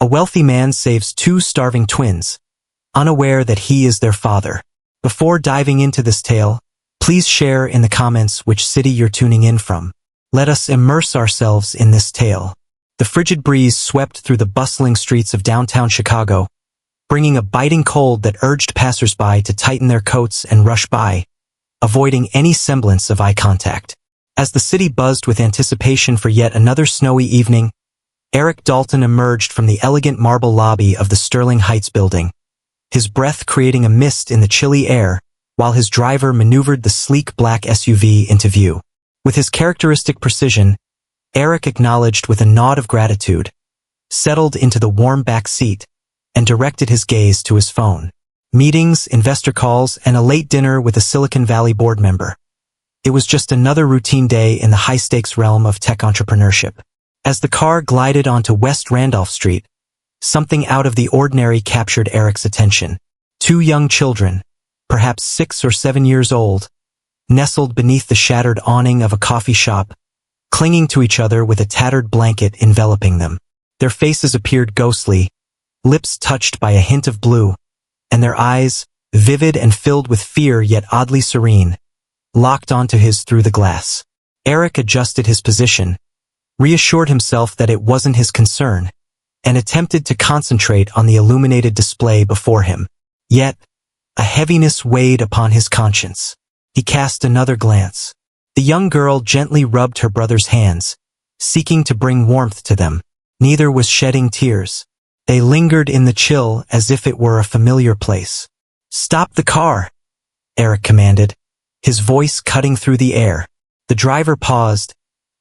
A wealthy man saves two starving twins, unaware that he is their father. Before diving into this tale, please share in the comments which city you're tuning in from. Let us immerse ourselves in this tale. The frigid breeze swept through the bustling streets of downtown Chicago, bringing a biting cold that urged passersby to tighten their coats and rush by, avoiding any semblance of eye contact. As the city buzzed with anticipation for yet another snowy evening, Eric Dalton emerged from the elegant marble lobby of the Sterling Heights building, his breath creating a mist in the chilly air, while his driver maneuvered the sleek black SUV into view. With his characteristic precision, Eric acknowledged with a nod of gratitude, settled into the warm back seat, and directed his gaze to his phone. Meetings, investor calls, and a late dinner with a Silicon Valley board member. It was just another routine day in the high-stakes realm of tech entrepreneurship. As the car glided onto West Randolph Street, something out of the ordinary captured Eric's attention. Two young children, perhaps 6 or 7 years old, nestled beneath the shattered awning of a coffee shop, clinging to each other with a tattered blanket enveloping them. Their faces appeared ghostly, lips touched by a hint of blue, and their eyes, vivid and filled with fear yet oddly serene, locked onto his through the glass. Eric adjusted his position, reassured himself that it wasn't his concern, and attempted to concentrate on the illuminated display before him. Yet, a heaviness weighed upon his conscience. He cast another glance. The young girl gently rubbed her brother's hands, seeking to bring warmth to them. Neither was shedding tears. They lingered in the chill as if it were a familiar place. "Stop the car," Eric commanded, his voice cutting through the air. The driver paused,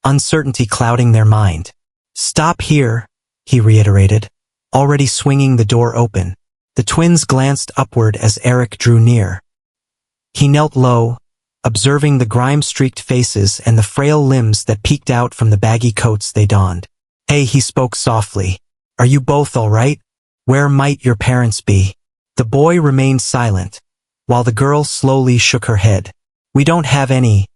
uncertainty clouding their mind. "Stop here," he reiterated, already swinging the door open. The twins glanced upward as Eric drew near. He knelt low, observing the grime-streaked faces and the frail limbs that peeked out from the baggy coats they donned. "Hey," he spoke softly. "Are you both all right? Where might your parents be?" The boy remained silent, while the girl slowly shook her head. "We don't have any,"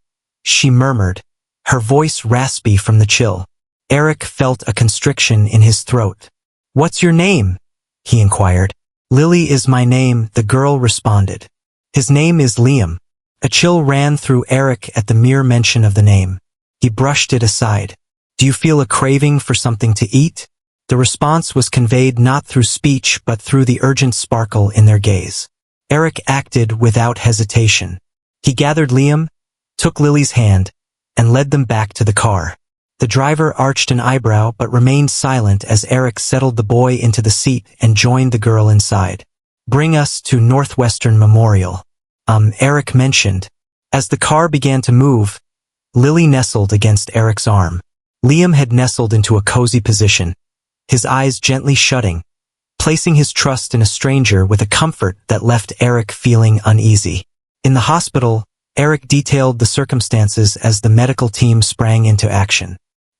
she murmured, her voice raspy from the chill. Eric felt a constriction in his throat. "What's your name?" he inquired. "Lily is my name," the girl responded. "His name is Liam." A chill ran through Eric at the mere mention of the name. He brushed it aside. "Do you feel a craving for something to eat?" The response was conveyed not through speech but through the urgent sparkle in their gaze. Eric acted without hesitation. He gathered Liam, took Lily's hand, and led them back to the car. The driver arched an eyebrow but remained silent as Eric settled the boy into the seat and joined the girl inside. "Bring us to Northwestern Memorial," Eric mentioned. As the car began to move, Lily nestled against Eric's arm. Liam had nestled into a cozy position, his eyes gently shutting, placing his trust in a stranger with a comfort that left Eric feeling uneasy. In the hospital, Eric detailed the circumstances as the medical team sprang into action.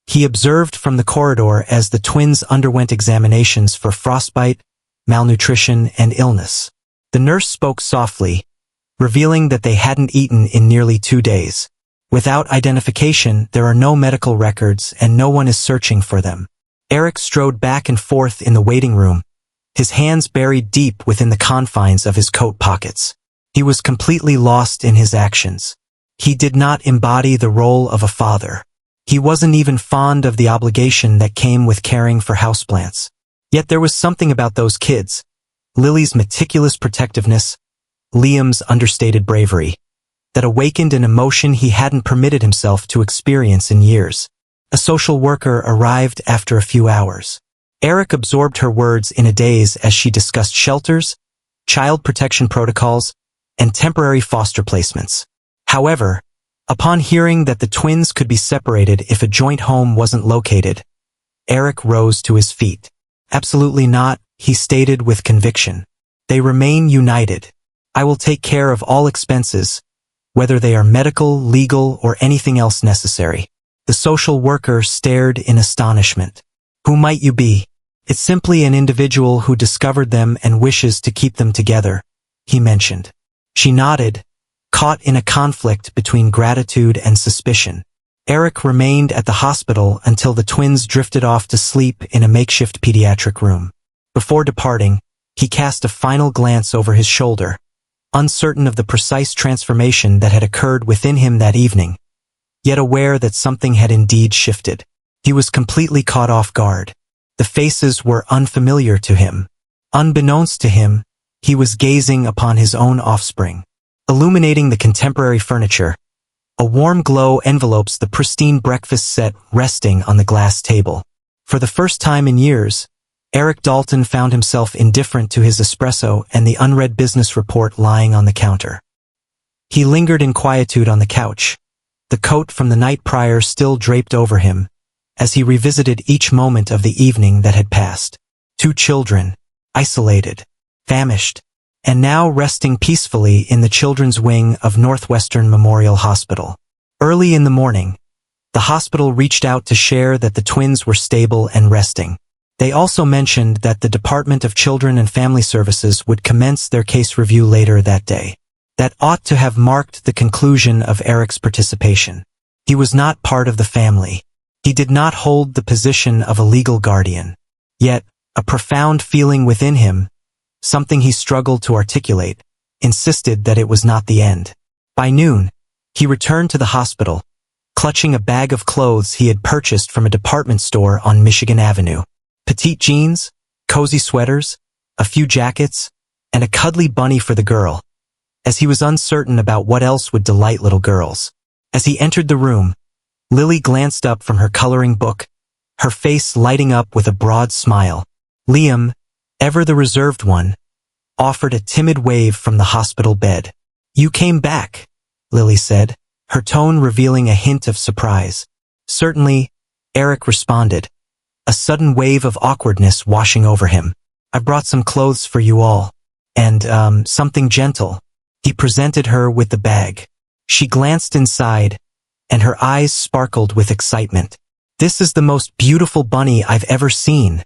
He observed from the corridor as the twins underwent examinations for frostbite, malnutrition, and illness. The nurse spoke softly, revealing that they hadn't eaten in nearly 2 days. Without identification, there are no medical records and no one is searching for them. Eric strode back and forth in the waiting room, his hands buried deep within the confines of his coat pockets. He was completely lost in his actions. He did not embody the role of a father. He wasn't even fond of the obligation that came with caring for houseplants. Yet there was something about those kids, Lily's meticulous protectiveness, Liam's understated bravery, that awakened an emotion he hadn't permitted himself to experience in years. A social worker arrived after a few hours. Eric absorbed her words in a daze as she discussed shelters, child protection protocols, and temporary foster placements. However, upon hearing that the twins could be separated if a joint home wasn't located, Eric rose to his feet. "Absolutely not," he stated with conviction. "They remain united. I will take care of all expenses, whether they are medical, legal, or anything else necessary." The social worker stared in astonishment. "Who might you be?" "It's simply an individual who discovered them and wishes to keep them together," he mentioned. She nodded, caught in a conflict between gratitude and suspicion. Eric remained at the hospital until the twins drifted off to sleep in a makeshift pediatric room. Before departing, he cast a final glance over his shoulder, uncertain of the precise transformation that had occurred within him that evening, yet aware that something had indeed shifted. He was completely caught off guard. The faces were unfamiliar to him. Unbeknownst to him, he was gazing upon his own offspring. Illuminating the contemporary furniture, a warm glow envelopes the pristine breakfast set resting on the glass table. For the first time in years, Eric Dalton found himself indifferent to his espresso and the unread business report lying on the counter. He lingered in quietude on the couch, the coat from the night prior still draped over him, as he revisited each moment of the evening that had passed. 2 children, isolated, famished, and now resting peacefully in the children's wing of Northwestern Memorial Hospital. Early in the morning, the hospital reached out to share that the twins were stable and resting. They also mentioned that the Department of Children and Family Services would commence their case review later that day. That ought to have marked the conclusion of Eric's participation. He was not part of the family. He did not hold the position of a legal guardian. Yet, a profound feeling within him, something he struggled to articulate, insisted that it was not the end. By noon, he returned to the hospital, clutching a bag of clothes he had purchased from a department store on Michigan Avenue. Petite jeans, cozy sweaters, a few jackets, and a cuddly bunny for the girl, as he was uncertain about what else would delight little girls. As he entered the room, Lily glanced up from her coloring book, her face lighting up with a broad smile. Liam, ever the reserved one, offered a timid wave from the hospital bed. "You came back," Lily said, her tone revealing a hint of surprise. "Certainly," Eric responded, a sudden wave of awkwardness washing over him. "I brought some clothes for you all. And, something gentle." He presented her with the bag. She glanced inside, and her eyes sparkled with excitement. "This is the most beautiful bunny I've ever seen,"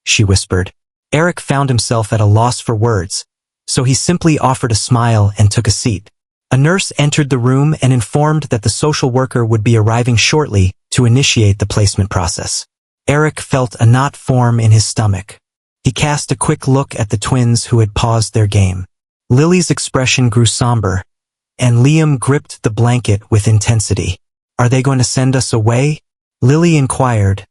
she whispered. Eric found himself at a loss for words, so he simply offered a smile and took a seat. A nurse entered the room and informed that the social worker would be arriving shortly to initiate the placement process. Eric felt a knot form in his stomach. He cast a quick look at the twins who had paused their game. Lily's expression grew somber, and Liam gripped the blanket with intensity. "Are they going to send us away?" Lily inquired,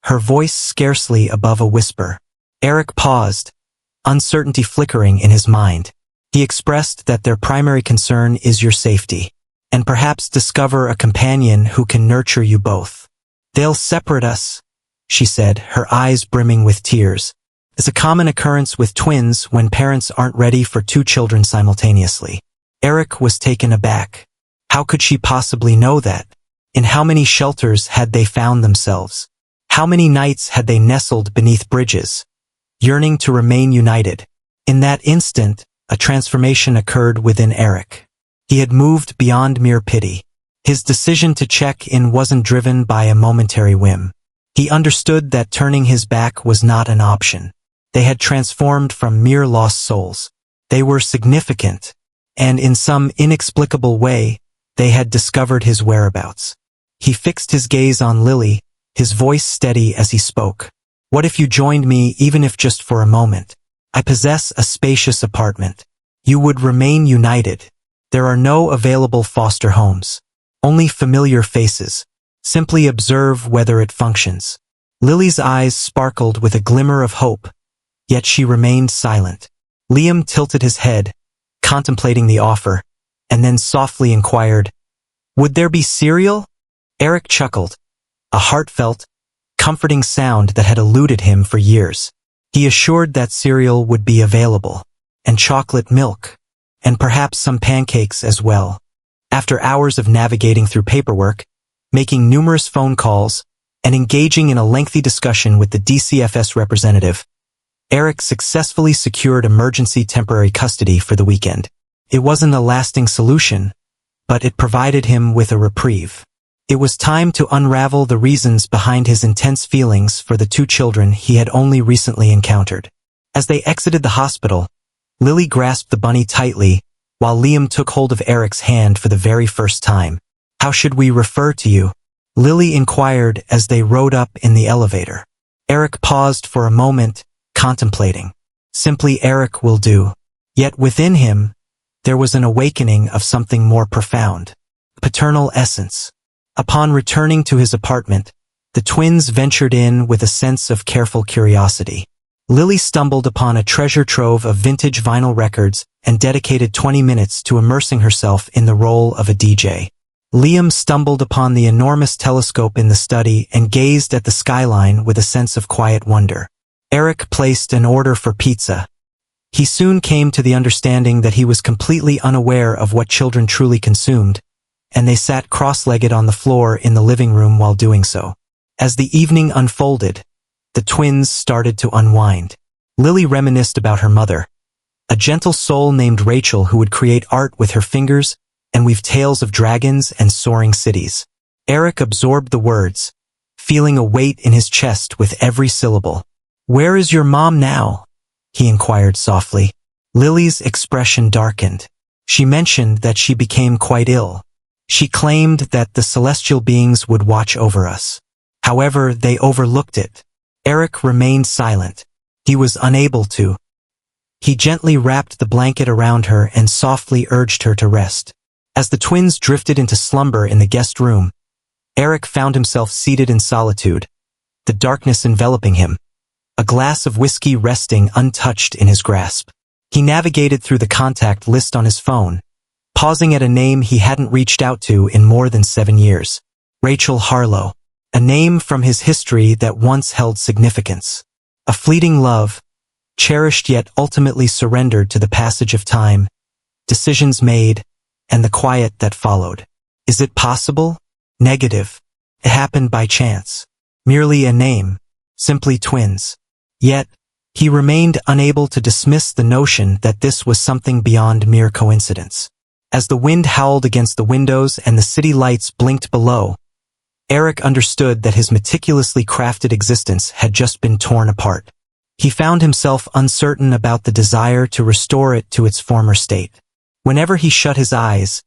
her voice scarcely above a whisper. Eric paused, uncertainty flickering in his mind. He expressed that their primary concern is your safety, and perhaps discover a companion who can nurture you both. "They'll separate us," she said, her eyes brimming with tears. It's a common occurrence with twins when parents aren't ready for 2 children simultaneously. Eric was taken aback. How could she possibly know that? In how many shelters had they found themselves? How many nights had they nestled beneath bridges, yearning to remain united? In that instant, a transformation occurred within Eric. He had moved beyond mere pity. His decision to check in wasn't driven by a momentary whim. He understood that turning his back was not an option. They had transformed from mere lost souls. They were significant, and in some inexplicable way, they had discovered his whereabouts. He fixed his gaze on Lily, his voice steady as he spoke. "What if you joined me, even if just for a moment? I possess a spacious apartment. You would remain united. There are no available foster homes. Only familiar faces. Simply observe whether it functions." Lily's eyes sparkled with a glimmer of hope, yet she remained silent. Liam tilted his head, contemplating the offer, and then softly inquired, "Would there be cereal?" Eric chuckled, a heartfelt, comforting sound that had eluded him for years. He assured that cereal would be available, and chocolate milk, and perhaps some pancakes as well. After hours of navigating through paperwork, making numerous phone calls, and engaging in a lengthy discussion with the DCFS representative, Eric successfully secured emergency temporary custody for the weekend. It wasn't a lasting solution, but it provided him with a reprieve. It was time to unravel the reasons behind his intense feelings for the 2 children he had only recently encountered. As they exited the hospital, Lily grasped the bunny tightly, while Liam took hold of Eric's hand for the very first time. "How should we refer to you?" Lily inquired as they rode up in the elevator. Eric paused for a moment, contemplating. Simply Eric will do. Yet within him, there was an awakening of something more profound. Paternal essence. Upon returning to his apartment, the twins ventured in with a sense of careful curiosity. Lily stumbled upon a treasure trove of vintage vinyl records and dedicated 20 minutes to immersing herself in the role of a DJ. Liam stumbled upon the enormous telescope in the study and gazed at the skyline with a sense of quiet wonder. Eric placed an order for pizza. He soon came to the understanding that he was completely unaware of what children truly consumed, and they sat cross-legged on the floor in the living room while doing so. As the evening unfolded, the twins started to unwind. Lily reminisced about her mother, a gentle soul named Rachel who would create art with her fingers and weave tales of dragons and soaring cities. Eric absorbed the words, feeling a weight in his chest with every syllable. "Where is your mom now?" he inquired softly. Lily's expression darkened. She mentioned that she became quite ill. She claimed that the celestial beings would watch over us. However, they overlooked it. Eric remained silent. He was unable to. He gently wrapped the blanket around her and softly urged her to rest. As the twins drifted into slumber in the guest room, Eric found himself seated in solitude, the darkness enveloping him, a glass of whiskey resting untouched in his grasp. He navigated through the contact list on his phone, pausing at a name he hadn't reached out to in more than 7 years. Rachel Harlow, a name from his history that once held significance. A fleeting love, cherished yet ultimately surrendered to the passage of time, decisions made, and the quiet that followed. Is it possible? Negative. It happened by chance. Merely a name. Simply twins. Yet, he remained unable to dismiss the notion that this was something beyond mere coincidence. As the wind howled against the windows and the city lights blinked below, Eric understood that his meticulously crafted existence had just been torn apart. He found himself uncertain about the desire to restore it to its former state. Whenever he shut his eyes,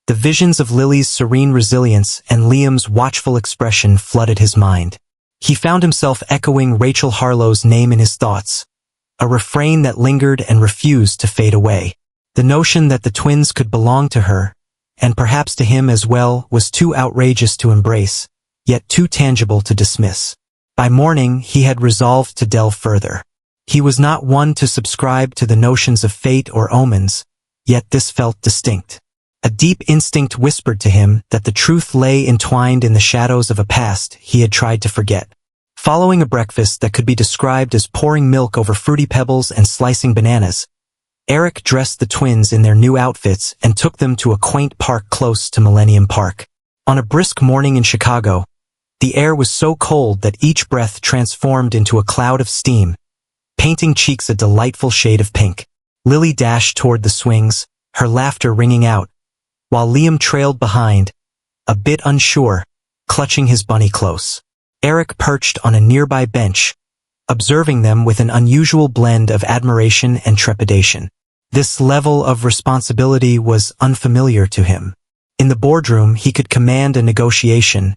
the visions of Lily's serene resilience and Liam's watchful expression flooded his mind. He found himself echoing Rachel Harlow's name in his thoughts, a refrain that lingered and refused to fade away. The notion that the twins could belong to her, and perhaps to him as well, was too outrageous to embrace, yet too tangible to dismiss. By morning, he had resolved to delve further. He was not one to subscribe to the notions of fate or omens, yet this felt distinct. A deep instinct whispered to him that the truth lay entwined in the shadows of a past he had tried to forget. Following a breakfast that could be described as pouring milk over fruity pebbles and slicing bananas, Eric dressed the twins in their new outfits and took them to a quaint park close to Millennium Park. On a brisk morning in Chicago, the air was so cold that each breath transformed into a cloud of steam, painting cheeks a delightful shade of pink. Lily dashed toward the swings, her laughter ringing out, while Liam trailed behind, a bit unsure, clutching his bunny close. Eric perched on a nearby bench, observing them with an unusual blend of admiration and trepidation. This level of responsibility was unfamiliar to him. In the boardroom, he could command a negotiation,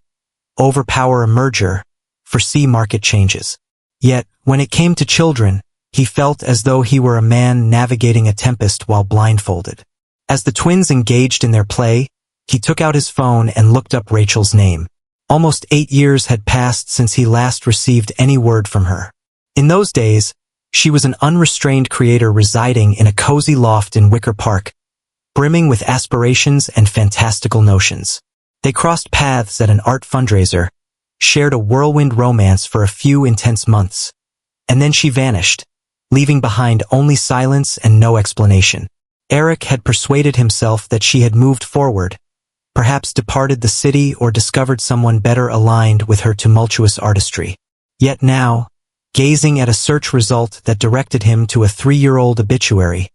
overpower a merger, foresee market changes. Yet, when it came to children, he felt as though he were a man navigating a tempest while blindfolded. As the twins engaged in their play, he took out his phone and looked up Rachel's name. Almost 8 years had passed since he last received any word from her. In those days, she was an unrestrained creator residing in a cozy loft in Wicker Park, brimming with aspirations and fantastical notions. They crossed paths at an art fundraiser, shared a whirlwind romance for a few intense months, and then she vanished, leaving behind only silence and no explanation. Eric had persuaded himself that she had moved forward, perhaps departed the city or discovered someone better aligned with her tumultuous artistry. Yet now, gazing at a search result that directed him to a 3-year-old obituary,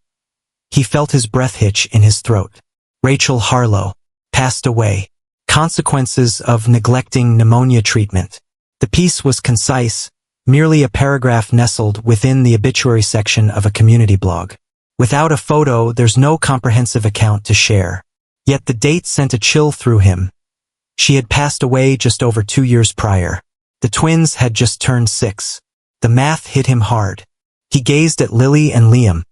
he felt his breath hitch in his throat. Rachel Harlow, passed away. Consequences of neglecting pneumonia treatment. The piece was concise, merely a paragraph nestled within the obituary section of a community blog. Without a photo, there's no comprehensive account to share. Yet the date sent a chill through him. She had passed away just over 2 years prior. The twins had just turned 6. The math hit him hard. He gazed at Lily and Liam,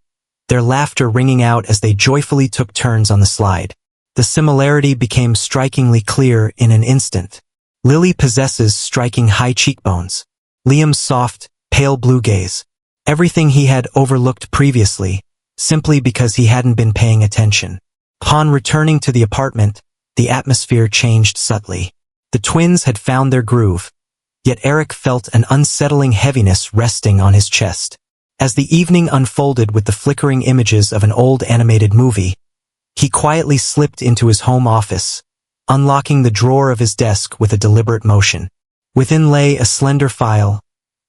their laughter ringing out as they joyfully took turns on the slide. The similarity became strikingly clear in an instant. Lily possesses striking high cheekbones. Liam's soft, pale blue gaze. Everything he had overlooked previously, simply because he hadn't been paying attention. Upon returning to the apartment, the atmosphere changed subtly. The twins had found their groove, yet Eric felt an unsettling heaviness resting on his chest. As the evening unfolded with the flickering images of an old animated movie, he quietly slipped into his home office, unlocking the drawer of his desk with a deliberate motion. Within lay a slender file,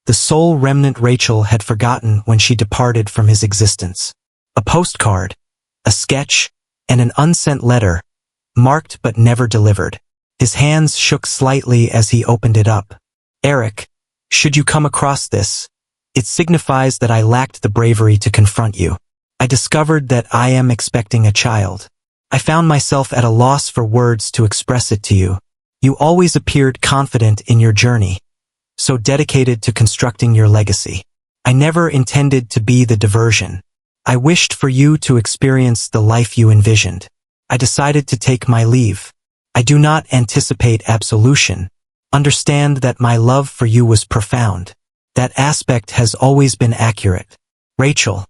the sole remnant Rachel had forgotten when she departed from his existence. A postcard, a sketch, and an unsent letter, marked but never delivered. His hands shook slightly as he opened it up. Eric, should you come across this, it signifies that I lacked the bravery to confront you. I discovered that I am expecting a child. I found myself at a loss for words to express it to you. You always appeared confident in your journey, so dedicated to constructing your legacy. I never intended to be the diversion. I wished for you to experience the life you envisioned. I decided to take my leave. I do not anticipate absolution. Understand that my love for you was profound. That aspect has always been accurate. Rachel.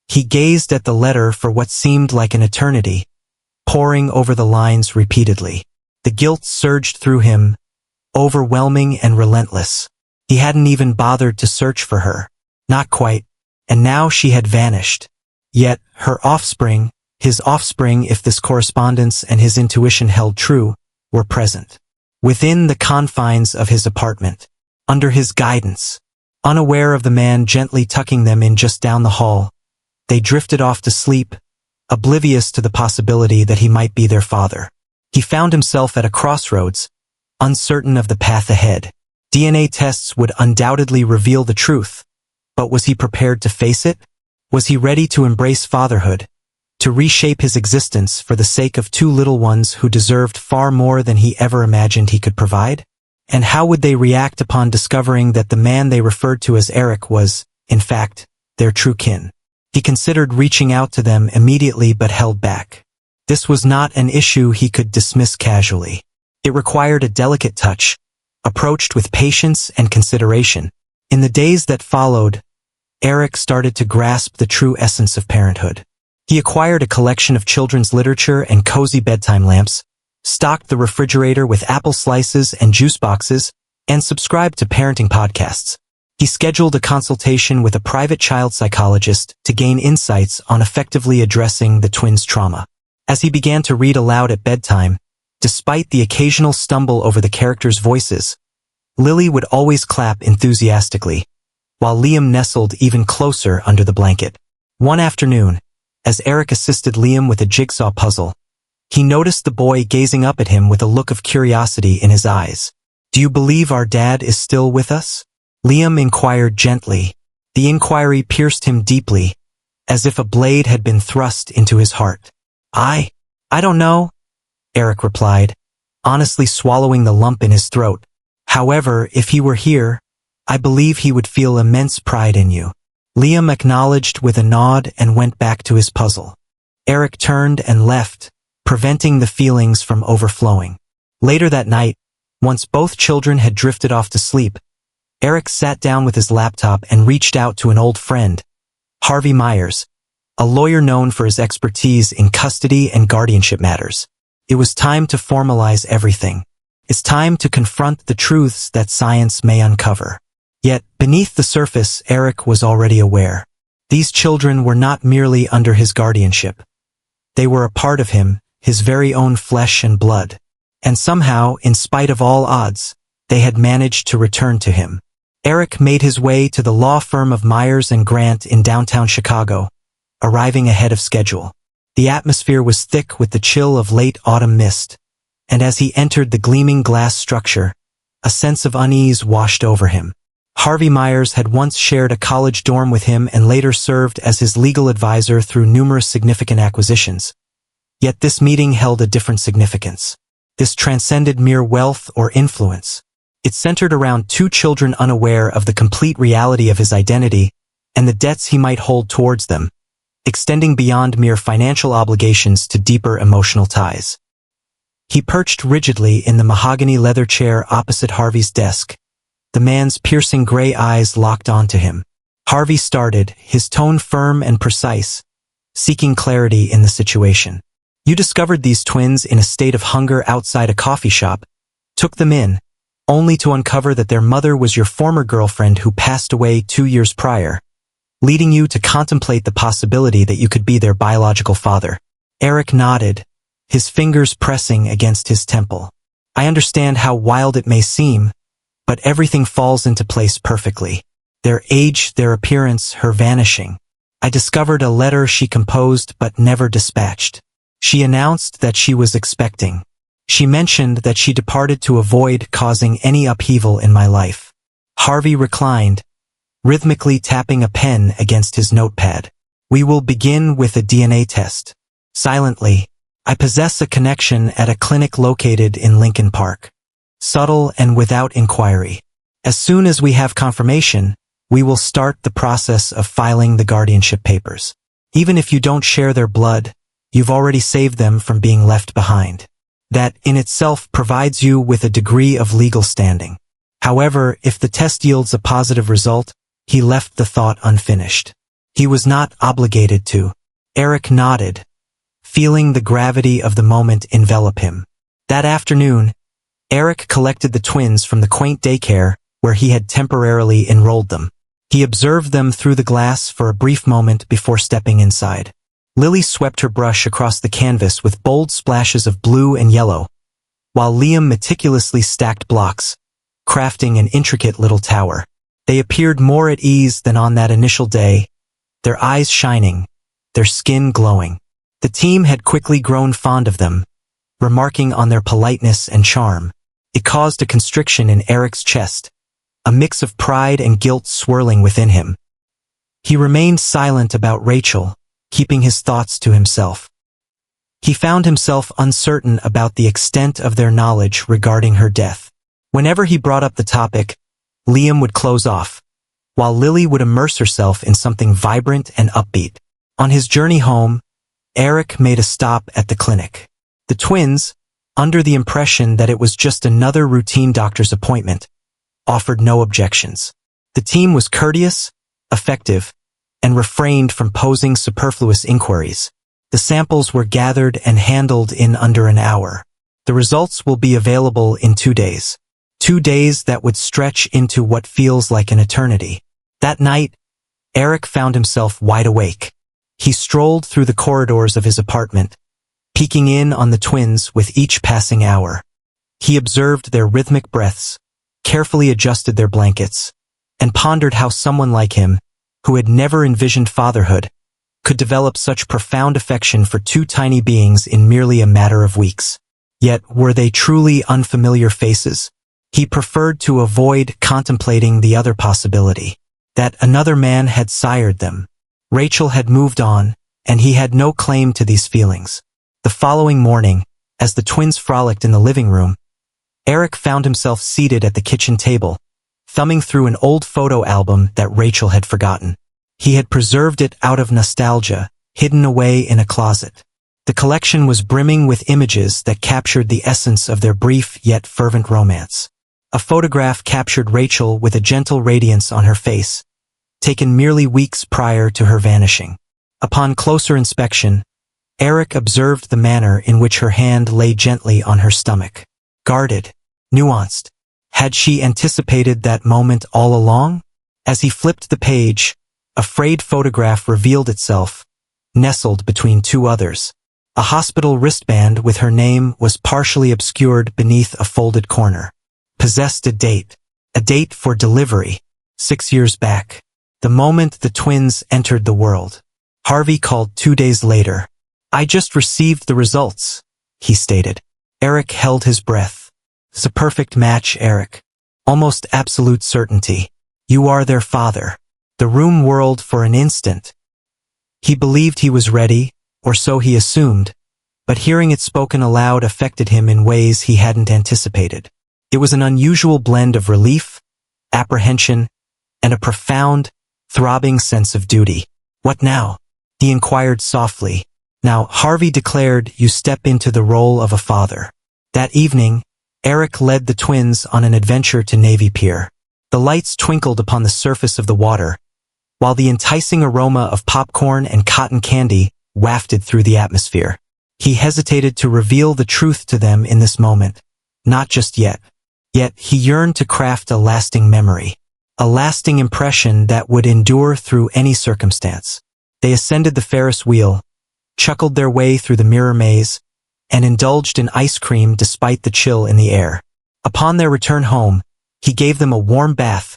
He gazed at the letter for what seemed like an eternity, poring over the lines repeatedly. The guilt surged through him, overwhelming and relentless. He hadn't even bothered to search for her. Not quite. And now she had vanished. Yet, her offspring, his offspring if this correspondence and his intuition held true, were present. Within the confines of his apartment. Under his guidance. Unaware of the man gently tucking them in just down the hall, they drifted off to sleep, oblivious to the possibility that he might be their father. He found himself at a crossroads, uncertain of the path ahead. DNA tests would undoubtedly reveal the truth, but was he prepared to face it? Was he ready to embrace fatherhood, to reshape his existence for the sake of two little ones who deserved far more than he ever imagined he could provide? And how would they react upon discovering that the man they referred to as Eric was, in fact, their true kin? He considered reaching out to them immediately but held back. This was not an issue he could dismiss casually. It required a delicate touch, approached with patience and consideration. In the days that followed, Eric started to grasp the true essence of parenthood. He acquired a collection of children's literature and cozy bedtime lamps, stocked the refrigerator with apple slices and juice boxes, and subscribed to parenting podcasts. He scheduled a consultation with a private child psychologist to gain insights on effectively addressing the twins' trauma. As he began to read aloud at bedtime, despite the occasional stumble over the characters' voices, Lily would always clap enthusiastically, while Liam nestled even closer under the blanket. One afternoon, as Eric assisted Liam with a jigsaw puzzle, he noticed the boy gazing up at him with a look of curiosity in his eyes. "Do you believe our dad is still with us?" Liam inquired gently. The inquiry pierced him deeply, as if a blade had been thrust into his heart. I don't know," Eric replied, honestly swallowing the lump in his throat. "However, if he were here, I believe he would feel immense pride in you." Liam acknowledged with a nod and went back to his puzzle. Eric turned and left, preventing the feelings from overflowing. Later that night, once both children had drifted off to sleep, Eric sat down with his laptop and reached out to an old friend, Harvey Myers, a lawyer known for his expertise in custody and guardianship matters. It was time to formalize everything. It's time to confront the truths that science may uncover. Yet, beneath the surface, Eric was already aware. These children were not merely under his guardianship. They were a part of him, his very own flesh and blood. And somehow, in spite of all odds, they had managed to return to him. Eric made his way to the law firm of Myers and Grant in downtown Chicago, arriving ahead of schedule. The atmosphere was thick with the chill of late autumn mist, and as he entered the gleaming glass structure, a sense of unease washed over him. Harvey Myers had once shared a college dorm with him and later served as his legal advisor through numerous significant acquisitions. Yet this meeting held a different significance. This transcended mere wealth or influence. It centered around two children unaware of the complete reality of his identity and the debts he might hold towards them, extending beyond mere financial obligations to deeper emotional ties. He perched rigidly in the mahogany leather chair opposite Harvey's desk, the man's piercing gray eyes locked onto him. Harvey started, his tone firm and precise, seeking clarity in the situation. You discovered these twins in a state of hunger outside a coffee shop, took them in, only to uncover that their mother was your former girlfriend who passed away 2 years prior, leading you to contemplate the possibility that you could be their biological father. Eric nodded, his fingers pressing against his temple. I understand how wild it may seem, but everything falls into place perfectly. Their age, their appearance, her vanishing. I discovered a letter she composed but never dispatched. She announced that she was expecting. She mentioned that she departed to avoid causing any upheaval in my life. Harvey reclined, rhythmically tapping a pen against his notepad. We will begin with a DNA test. Silently, I possess a connection at a clinic located in Lincoln Park. Subtle and without inquiry. As soon as we have confirmation, we will start the process of filing the guardianship papers. Even if you don't share their blood, you've already saved them from being left behind. That in itself provides you with a degree of legal standing. However, if the test yields a positive result, he left the thought unfinished. He was not obligated to. Eric nodded, feeling the gravity of the moment envelop him. That afternoon, Eric collected the twins from the quaint daycare where he had temporarily enrolled them. He observed them through the glass for a brief moment before stepping inside. Lily swept her brush across the canvas with bold splashes of blue and yellow, while Liam meticulously stacked blocks, crafting an intricate little tower. They appeared more at ease than on that initial day, their eyes shining, their skin glowing. The team had quickly grown fond of them, remarking on their politeness and charm. It caused a constriction in Eric's chest, a mix of pride and guilt swirling within him. He remained silent about Rachel, keeping his thoughts to himself. He found himself uncertain about the extent of their knowledge regarding her death. Whenever he brought up the topic, Liam would close off, while Lily would immerse herself in something vibrant and upbeat. On his journey home, Eric made a stop at the clinic. The twins, under the impression that it was just another routine doctor's appointment, offered no objections. The team was courteous, effective, and refrained from posing superfluous inquiries. The samples were gathered and handled in under an hour. The results will be available in 2 days. 2 days that would stretch into what feels like an eternity. That night, Eric found himself wide awake. He strolled through the corridors of his apartment, peeking in on the twins with each passing hour. He observed their rhythmic breaths, carefully adjusted their blankets, and pondered how someone like him, who had never envisioned fatherhood, could develop such profound affection for 2 tiny beings in merely a matter of weeks. Yet, were they truly unfamiliar faces? He preferred to avoid contemplating the other possibility, that another man had sired them. Rachel had moved on, and he had no claim to these feelings. The following morning, as the twins frolicked in the living room, Eric found himself seated at the kitchen table, thumbing through an old photo album that Rachel had forgotten. He had preserved it out of nostalgia, hidden away in a closet. The collection was brimming with images that captured the essence of their brief yet fervent romance. A photograph captured Rachel with a gentle radiance on her face, taken merely weeks prior to her vanishing. Upon closer inspection, Eric observed the manner in which her hand lay gently on her stomach. Guarded, nuanced. Had she anticipated that moment all along? As he flipped the page, a frayed photograph revealed itself, nestled between 2 others. A hospital wristband with her name was partially obscured beneath a folded corner. Possessed a date for delivery, 6 years back. The moment the twins entered the world. Harvey called 2 days later. I just received the results, he stated. Eric held his breath. It's a perfect match, Eric. Almost absolute certainty. You are their father. The room whirled for an instant. He believed he was ready, or so he assumed, but hearing it spoken aloud affected him in ways he hadn't anticipated. It was an unusual blend of relief, apprehension, and a profound, throbbing sense of duty. What now? He inquired softly. Now, Harvey declared, you step into the role of a father. That evening, Eric led the twins on an adventure to Navy Pier. The lights twinkled upon the surface of the water, while the enticing aroma of popcorn and cotton candy wafted through the atmosphere. He hesitated to reveal the truth to them in this moment. Not just yet. Yet he yearned to craft a lasting memory. A lasting impression that would endure through any circumstance. They ascended the Ferris wheel, chuckled their way through the mirror maze, and indulged in ice cream despite the chill in the air. Upon their return home, he gave them a warm bath,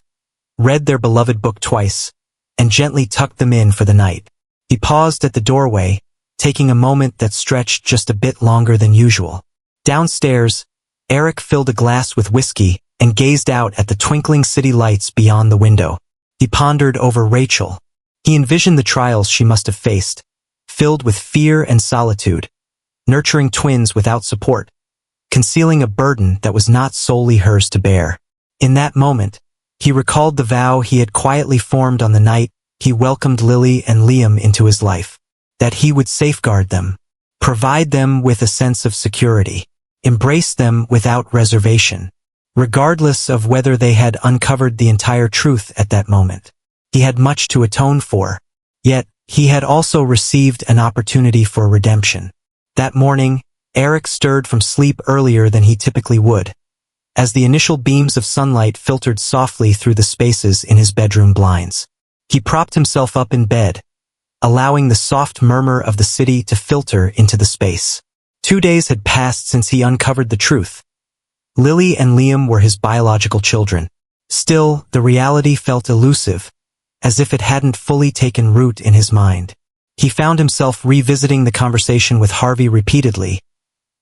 read their beloved book twice, and gently tucked them in for the night. He paused at the doorway, taking a moment that stretched just a bit longer than usual. Downstairs, Eric filled a glass with whiskey and gazed out at the twinkling city lights beyond the window. He pondered over Rachel. He envisioned the trials she must have faced, filled with fear and solitude, nurturing twins without support, concealing a burden that was not solely hers to bear. In that moment, he recalled the vow he had quietly formed on the night he welcomed Lily and Liam into his life, that he would safeguard them, provide them with a sense of security, embrace them without reservation, regardless of whether they had uncovered the entire truth at that moment. He had much to atone for, yet he had also received an opportunity for redemption. That morning, Eric stirred from sleep earlier than he typically would, as the initial beams of sunlight filtered softly through the spaces in his bedroom blinds. He propped himself up in bed, allowing the soft murmur of the city to filter into the space. 2 days had passed since he uncovered the truth. Lily and Liam were his biological children. Still, the reality felt elusive, as if it hadn't fully taken root in his mind. He found himself revisiting the conversation with Harvey repeatedly,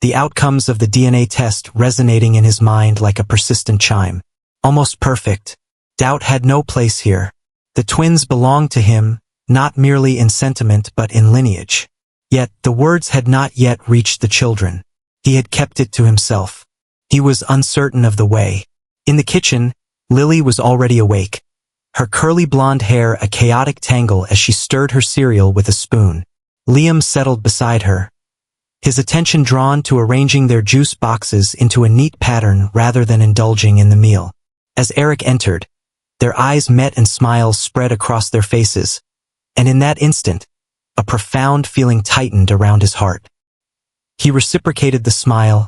the outcomes of the DNA test resonating in his mind like a persistent chime. Almost perfect. Doubt had no place here. The twins belonged to him, not merely in sentiment but in lineage. Yet, the words had not yet reached the children. He had kept it to himself. He was uncertain of the way. In the kitchen, Lily was already awake, her curly blonde hair a chaotic tangle as she stirred her cereal with a spoon. Liam settled beside her, his attention drawn to arranging their juice boxes into a neat pattern rather than indulging in the meal. As Eric entered, their eyes met and smiles spread across their faces, and in that instant, a profound feeling tightened around his heart. He reciprocated the smile,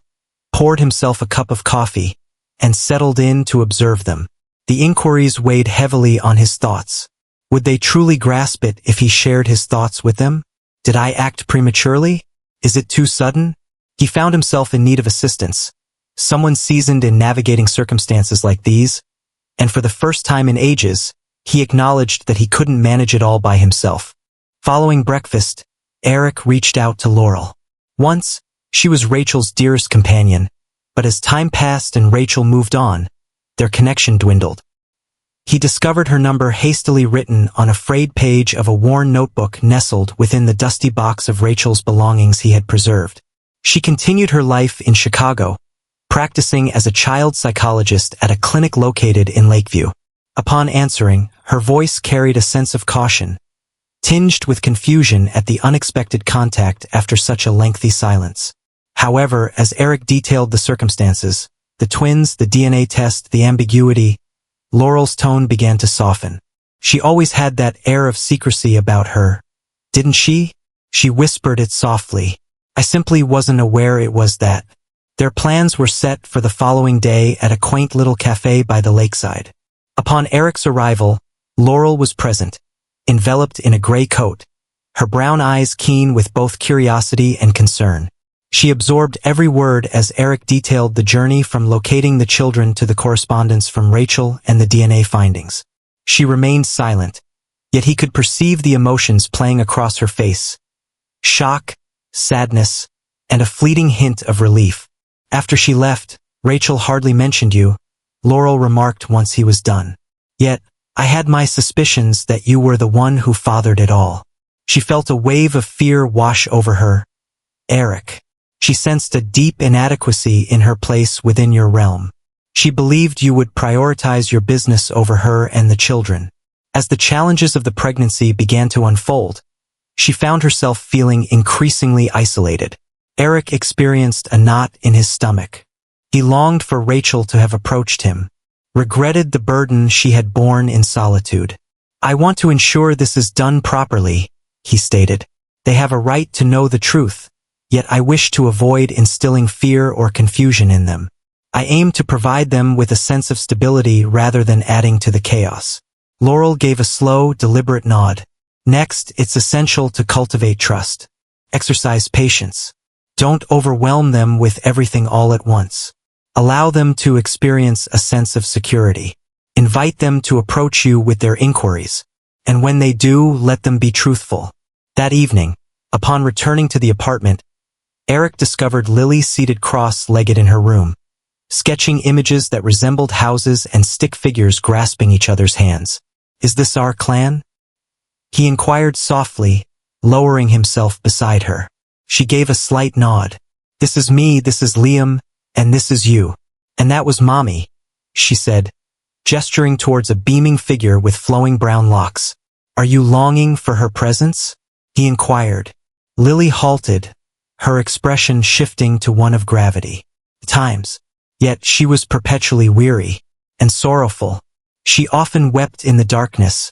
poured himself a cup of coffee, and settled in to observe them. The inquiries weighed heavily on his thoughts. Would they truly grasp it if he shared his thoughts with them? Did I act prematurely? Is it too sudden? He found himself in need of assistance, someone seasoned in navigating circumstances like these, and for the first time in ages, he acknowledged that he couldn't manage it all by himself. Following breakfast, Eric reached out to Laurel. Once, she was Rachel's dearest companion, but as time passed and Rachel moved on, their connection dwindled. He discovered her number hastily written on a frayed page of a worn notebook nestled within the dusty box of Rachel's belongings he had preserved. She continued her life in Chicago, practicing as a child psychologist at a clinic located in Lakeview. Upon answering, her voice carried a sense of caution, tinged with confusion at the unexpected contact after such a lengthy silence. However, as Eric detailed the circumstances, the twins, the DNA test, the ambiguity, Laurel's tone began to soften. She always had that air of secrecy about her, didn't she? She whispered it softly. I simply wasn't aware it was that. Their plans were set for the following day at a quaint little cafe by the lakeside. Upon Eric's arrival, Laurel was present, enveloped in a gray coat, her brown eyes keen with both curiosity and concern. She absorbed every word as Eric detailed the journey from locating the children to the correspondence from Rachel and the DNA findings. She remained silent, yet he could perceive the emotions playing across her face. Shock, sadness, and a fleeting hint of relief. After she left, Rachel hardly mentioned you, Laurel remarked once he was done. Yet, I had my suspicions that you were the one who fathered it all. She felt a wave of fear wash over her. Eric. She sensed a deep inadequacy in her place within your realm. She believed you would prioritize your business over her and the children. As the challenges of the pregnancy began to unfold, she found herself feeling increasingly isolated. Eric experienced a knot in his stomach. He longed for Rachel to have approached him, regretted the burden she had borne in solitude. "I want to ensure this is done properly," he stated. "They have a right to know the truth, yet I wish to avoid instilling fear or confusion in them. I aim to provide them with a sense of stability rather than adding to the chaos." Laurel gave a slow, deliberate nod. "Next, it's essential to cultivate trust. Exercise patience. Don't overwhelm them with everything all at once. Allow them to experience a sense of security. Invite them to approach you with their inquiries, and when they do, let them be truthful." That evening, upon returning to the apartment, Eric discovered Lily seated cross-legged in her room, sketching images that resembled houses and stick figures grasping each other's hands. "Is this our clan?" he inquired softly, lowering himself beside her. She gave a slight nod. "This is me, this is Liam, and this is you. And that was Mommy," she said, gesturing towards a beaming figure with flowing brown locks. "Are you longing for her presence?" he inquired. Lily halted, her expression shifting to one of gravity. Times. Yet she was perpetually weary and sorrowful. She often wept in the darkness,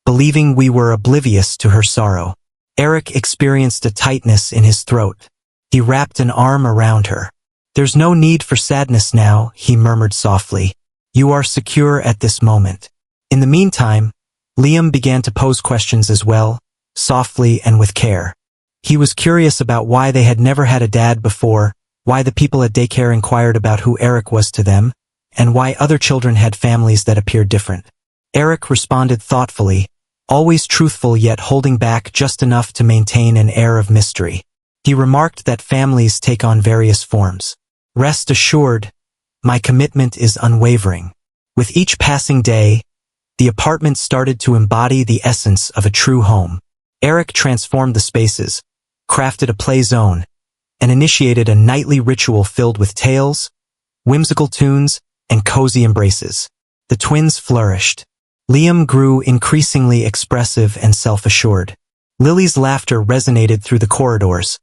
believing we were oblivious to her sorrow. Eric experienced a tightness in his throat. He wrapped an arm around her. "There's no need for sadness now," he murmured softly. "You are secure at this moment." In the meantime, Liam began to pose questions as well, softly and with care. He was curious about why they had never had a dad before, why the people at daycare inquired about who Eric was to them, and why other children had families that appeared different. Eric responded thoughtfully, always truthful yet holding back just enough to maintain an air of mystery. He remarked that families take on various forms. "Rest assured, my commitment is unwavering." With each passing day, the apartment started to embody the essence of a true home. Eric transformed the spaces, crafted a play zone, and initiated a nightly ritual filled with tales, whimsical tunes, and cozy embraces. The twins flourished. Liam grew increasingly expressive and self-assured. Lily's laughter resonated through the corridors,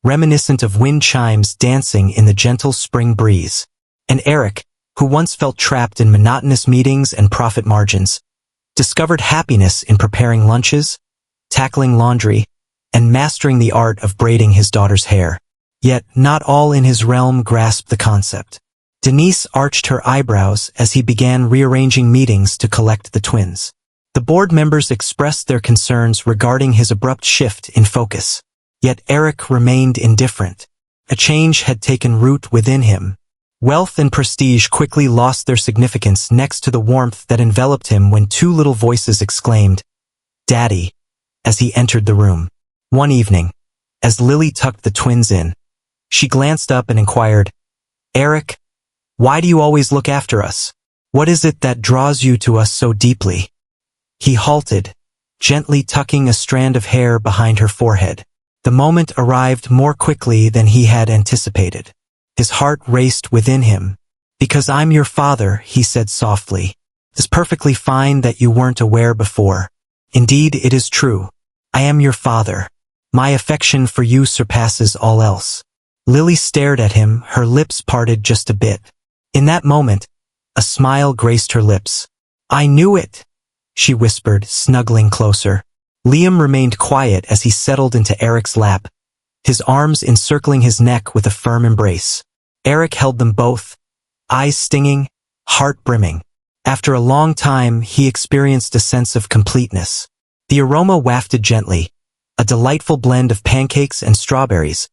reminiscent of wind chimes dancing in the gentle spring breeze. And Eric, who once felt trapped in monotonous meetings and profit margins, discovered happiness in preparing lunches, tackling laundry, and mastering the art of braiding his daughter's hair. Yet not all in his realm grasped the concept. Denise arched her eyebrows as he began rearranging meetings to collect the twins. The board members expressed their concerns regarding his abrupt shift in focus. Yet Eric remained indifferent. A change had taken root within him. Wealth and prestige quickly lost their significance next to the warmth that enveloped him when two little voices exclaimed, "Daddy," as he entered the room. One evening, as Lily tucked the twins in, she glanced up and inquired, "Eric, why do you always look after us? What is it that draws you to us so deeply?" He halted, gently tucking a strand of hair behind her forehead. The moment arrived more quickly than he had anticipated. His heart raced within him. "Because I'm your father," he said softly. "It's perfectly fine that you weren't aware before. Indeed, it is true. I am your father. My affection for you surpasses all else." Lily stared at him, her lips parted just a bit. In that moment, a smile graced her lips. "I knew it," she whispered, snuggling closer. Liam remained quiet as he settled into Eric's lap, his arms encircling his neck with a firm embrace. Eric held them both, eyes stinging, heart brimming. After a long time, he experienced a sense of completeness. The aroma wafted gently, a delightful blend of pancakes and strawberries,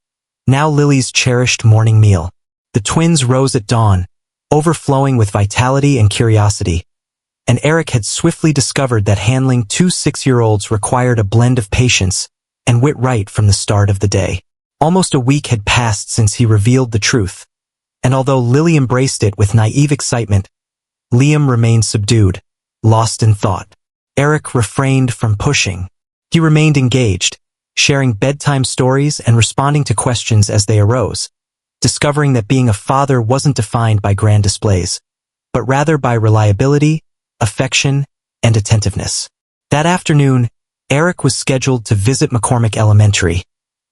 now Lily's cherished morning meal. The twins rose at dawn, overflowing with vitality and curiosity, and Eric had swiftly discovered that handling two 6-year-olds required a blend of patience and wit right from the start of the day. Almost a week had passed since he revealed the truth, and although Lily embraced it with naive excitement, Liam remained subdued, lost in thought. Eric refrained from pushing. He remained engaged, sharing bedtime stories and responding to questions as they arose, discovering that being a father wasn't defined by grand displays, but rather by reliability, affection, and attentiveness. That afternoon, Eric was scheduled to visit McCormick Elementary,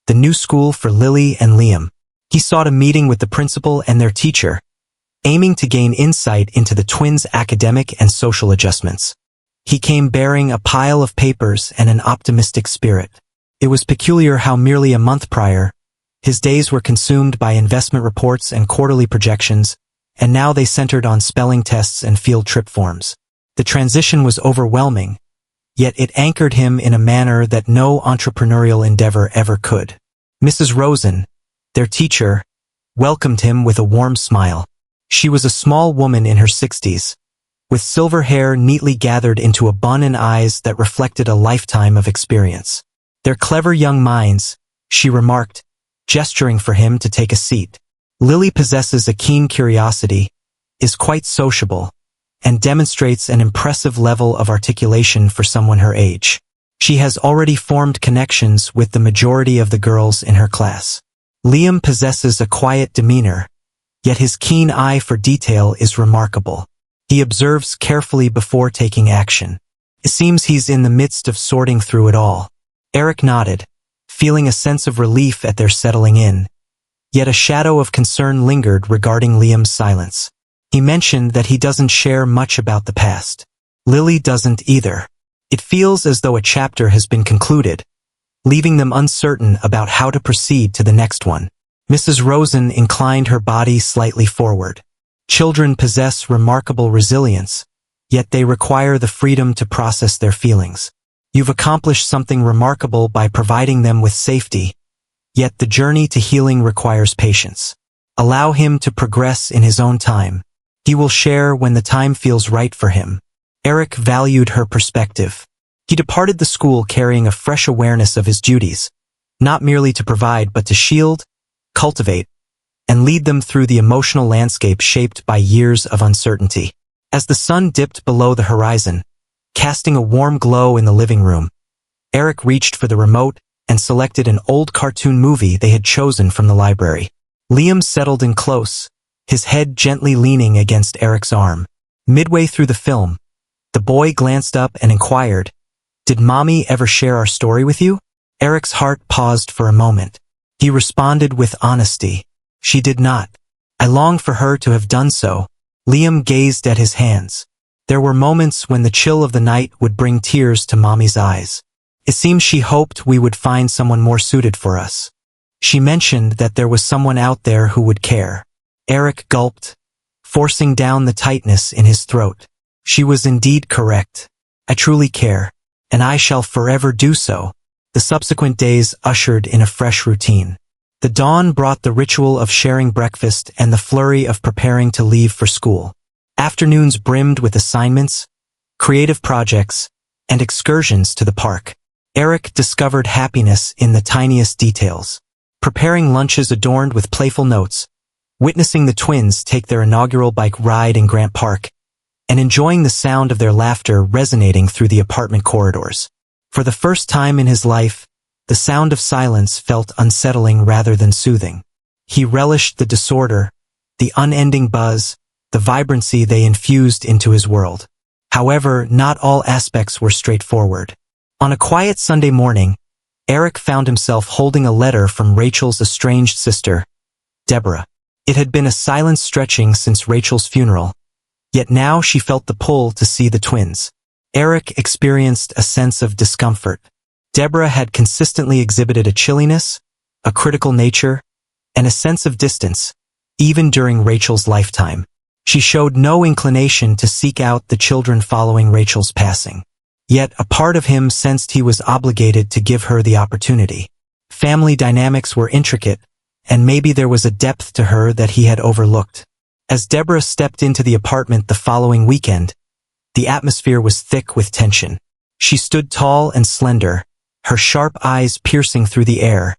the new school for Lily and Liam. He sought a meeting with the principal and their teacher, aiming to gain insight into the twins' academic and social adjustments. He came bearing a pile of papers and an optimistic spirit. It was peculiar how merely a month prior, his days were consumed by investment reports and quarterly projections, and now they centered on spelling tests and field trip forms. The transition was overwhelming, yet it anchored him in a manner that no entrepreneurial endeavor ever could. Mrs. Rosen, their teacher, welcomed him with a warm smile. She was a small woman in her 60s, with silver hair neatly gathered into a bun and eyes that reflected a lifetime of experience. "They're clever young minds," she remarked, gesturing for him to take a seat. "Lily possesses a keen curiosity, is quite sociable, and demonstrates an impressive level of articulation for someone her age. She has already formed connections with the majority of the girls in her class. Liam possesses a quiet demeanor, yet his keen eye for detail is remarkable. He observes carefully before taking action. It seems he's in the midst of sorting through it all." Eric nodded, feeling a sense of relief at their settling in, yet a shadow of concern lingered regarding Liam's silence. He mentioned that he doesn't share much about the past. Lily doesn't either. It feels as though a chapter has been concluded, leaving them uncertain about how to proceed to the next one. Mrs. Rosen inclined her body slightly forward. "Children possess remarkable resilience, yet they require the freedom to process their feelings. You've accomplished something remarkable by providing them with safety, yet the journey to healing requires patience. Allow him to progress in his own time. He will share when the time feels right for him." Eric valued her perspective. He departed the school carrying a fresh awareness of his duties, not merely to provide but to shield, cultivate, and lead them through the emotional landscape shaped by years of uncertainty. As the sun dipped below the horizon, casting a warm glow in the living room, Eric reached for the remote and selected an old cartoon movie they had chosen from the library. Liam settled in close, his head gently leaning against Eric's arm. Midway through the film, the boy glanced up and inquired, "Did Mommy ever share our story with you?" Eric's heart paused for a moment. He responded with honesty, "She did not. I long for her to have done so." Liam gazed at his hands. There were moments when the chill of the night would bring tears to Mommy's eyes. "It seems she hoped we would find someone more suited for us. She mentioned that there was someone out there who would care." Eric gulped, forcing down the tightness in his throat. She was indeed correct. "I truly care, and I shall forever do so." The subsequent days ushered in a fresh routine. The dawn brought the ritual of sharing breakfast and the flurry of preparing to leave for school. Afternoons brimmed with assignments, creative projects, and excursions to the park. Eric discovered happiness in the tiniest details. Preparing lunches adorned with playful notes, witnessing the twins take their inaugural bike ride in Grant Park, and enjoying the sound of their laughter resonating through the apartment corridors. For the first time in his life, the sound of silence felt unsettling rather than soothing. He relished the disorder, the unending buzz, the vibrancy they infused into his world. However, not all aspects were straightforward. On a quiet Sunday morning, Eric found himself holding a letter from Rachel's estranged sister, Deborah. It had been a silence stretching since Rachel's funeral, yet now she felt the pull to see the twins. Eric experienced a sense of discomfort. Deborah had consistently exhibited a chilliness, a critical nature, and a sense of distance, even during Rachel's lifetime. She showed no inclination to seek out the children following Rachel's passing. Yet a part of him sensed he was obligated to give her the opportunity. Family dynamics were intricate, and maybe there was a depth to her that he had overlooked. As Deborah stepped into the apartment the following weekend, the atmosphere was thick with tension. She stood tall and slender, her sharp eyes piercing through the air,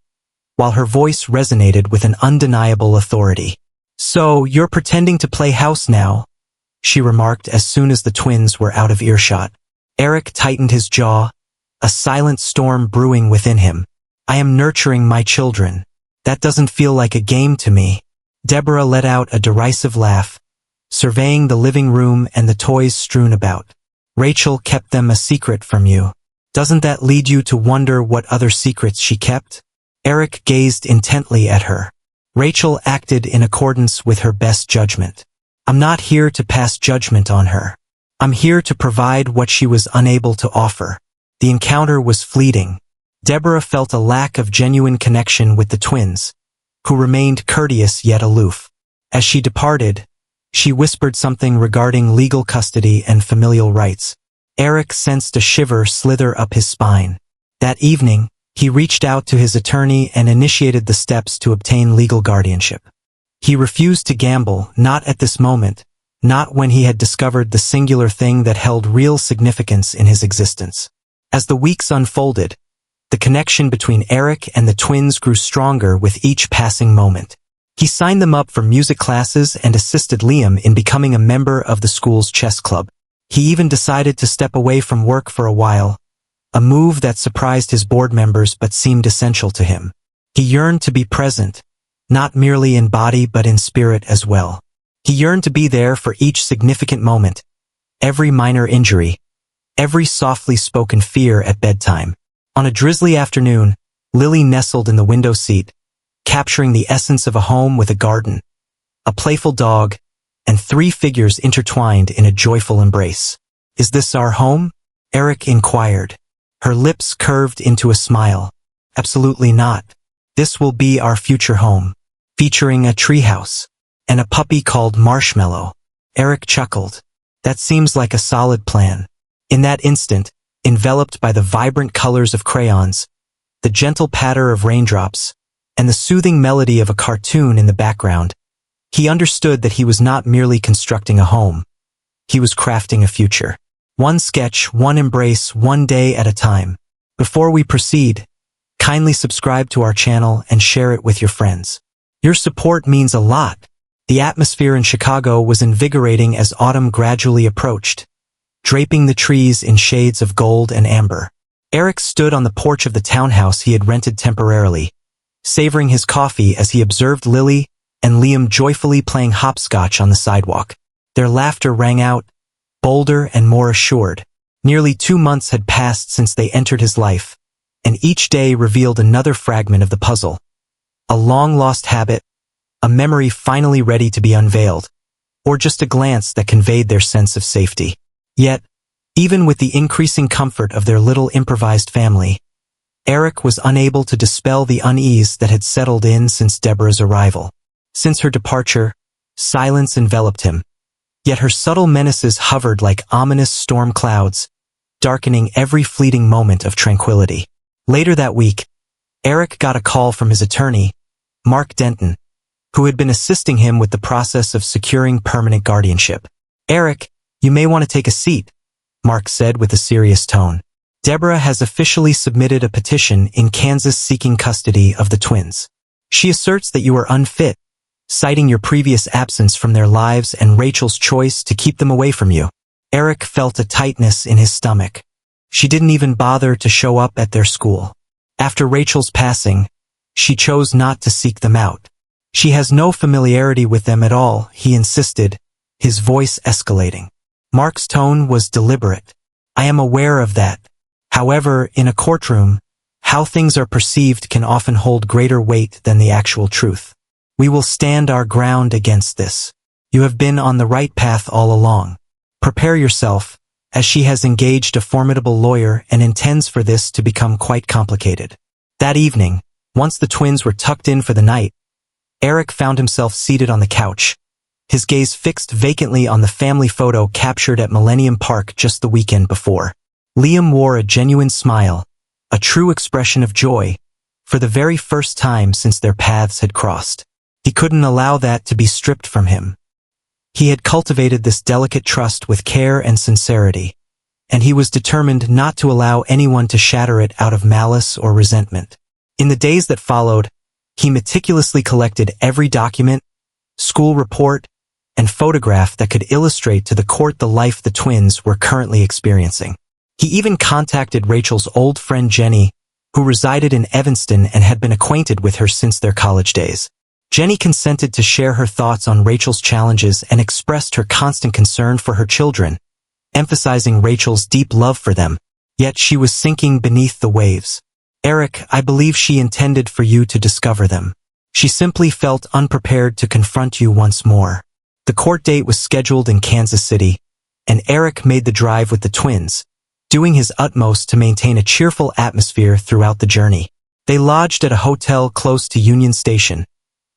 while her voice resonated with an undeniable authority. "So, you're pretending to play house now?" she remarked as soon as the twins were out of earshot. Eric tightened his jaw, a silent storm brewing within him. "I am nurturing my children. That doesn't feel like a game to me." Deborah let out a derisive laugh, surveying the living room and the toys strewn about. Rachel kept them a secret from you. Doesn't that lead you to wonder what other secrets she kept? Eric gazed intently at her. Rachel acted in accordance with her best judgment. I'm not here to pass judgment on her. I'm here to provide what she was unable to offer. The encounter was fleeting. Deborah felt a lack of genuine connection with the twins, who remained courteous yet aloof. As she departed, she whispered something regarding legal custody and familial rights. Eric sensed a shiver slither up his spine. That evening, he reached out to his attorney and initiated the steps to obtain legal guardianship. He refused to gamble, not at this moment, not when he had discovered the singular thing that held real significance in his existence. As the weeks unfolded, the connection between Eric and the twins grew stronger with each passing moment. He signed them up for music classes and assisted Liam in becoming a member of the school's chess club. He even decided to step away from work for a while, a move that surprised his board members but seemed essential to him. He yearned to be present, not merely in body but in spirit as well. He yearned to be there for each significant moment, every minor injury, every softly spoken fear at bedtime. On a drizzly afternoon, Lily nestled in the window seat, capturing the essence of a home with a garden, a playful dog, and 3 figures intertwined in a joyful embrace. Is this our home? Eric inquired. Her lips curved into a smile. Absolutely not. This will be our future home, featuring a treehouse and a puppy called Marshmallow. Eric chuckled. That seems like a solid plan. In that instant, enveloped by the vibrant colors of crayons, the gentle patter of raindrops, and the soothing melody of a cartoon in the background, he understood that he was not merely constructing a home. He was crafting a future. One sketch, one embrace, one day at a time. Before we proceed, kindly subscribe to our channel and share it with your friends. Your support means a lot. The atmosphere in Chicago was invigorating as autumn gradually approached, draping the trees in shades of gold and amber. Eric stood on the porch of the townhouse he had rented temporarily, savoring his coffee as he observed Lily and Liam joyfully playing hopscotch on the sidewalk. Their laughter rang out, bolder and more assured. Nearly 2 months had passed since they entered his life, and each day revealed another fragment of the puzzle. A long-lost habit, a memory finally ready to be unveiled, or just a glance that conveyed their sense of safety. Yet, even with the increasing comfort of their little improvised family, Eric was unable to dispel the unease that had settled in since Deborah's arrival. Since her departure, silence enveloped him, yet her subtle menaces hovered like ominous storm clouds, darkening every fleeting moment of tranquility. Later that week, Eric got a call from his attorney, Mark Denton, who had been assisting him with the process of securing permanent guardianship. Eric, you may want to take a seat, Mark said with a serious tone. Deborah has officially submitted a petition in Kansas seeking custody of the twins. She asserts that you are unfit, citing your previous absence from their lives and Rachel's choice to keep them away from you. Eric felt a tightness in his stomach. She didn't even bother to show up at their school. After Rachel's passing, she chose not to seek them out. She has no familiarity with them at all, he insisted, his voice escalating. Mark's tone was deliberate. I am aware of that. However, in a courtroom, how things are perceived can often hold greater weight than the actual truth. We will stand our ground against this. You have been on the right path all along. Prepare yourself, as she has engaged a formidable lawyer and intends for this to become quite complicated. That evening, once the twins were tucked in for the night, Eric found himself seated on the couch, his gaze fixed vacantly on the family photo captured at Millennium Park just the weekend before. Liam wore a genuine smile, a true expression of joy, for the very first time since their paths had crossed. He couldn't allow that to be stripped from him. He had cultivated this delicate trust with care and sincerity, and he was determined not to allow anyone to shatter it out of malice or resentment. In the days that followed, he meticulously collected every document, school report, and photograph that could illustrate to the court the life the twins were currently experiencing. He even contacted Rachel's old friend Jenny, who resided in Evanston and had been acquainted with her since their college days. Jenny consented to share her thoughts on Rachel's challenges and expressed her constant concern for her children, emphasizing Rachel's deep love for them, yet she was sinking beneath the waves. Eric, I believe she intended for you to discover them. She simply felt unprepared to confront you once more. The court date was scheduled in Kansas City, and Eric made the drive with the twins, doing his utmost to maintain a cheerful atmosphere throughout the journey. They lodged at a hotel close to Union Station,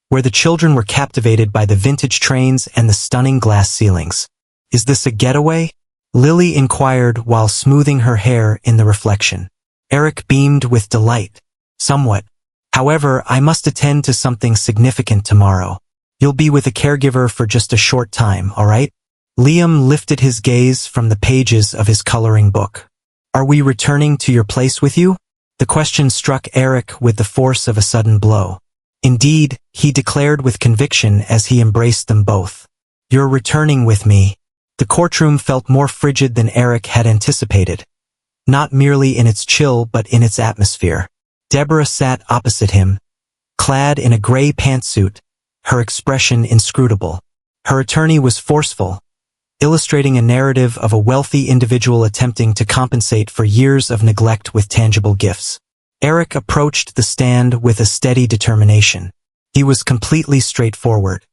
where the children were captivated by the vintage trains and the stunning glass ceilings. Is this a getaway? Lily inquired while smoothing her hair in the reflection. Eric beamed with delight. Somewhat. However, I must attend to something significant tomorrow. You'll be with a caregiver for just a short time, all right? Liam lifted his gaze from the pages of his coloring book. Are we returning to your place with you? The question struck Eric with the force of a sudden blow. Indeed, he declared with conviction as he embraced them both. You're returning with me. The courtroom felt more frigid than Eric had anticipated, not merely in its chill but in its atmosphere. Deborah sat opposite him, clad in a gray pantsuit, her expression inscrutable. Her attorney was forceful, illustrating a narrative of a wealthy individual attempting to compensate for years of neglect with tangible gifts. Eric approached the stand with a steady determination. He was completely straightforward.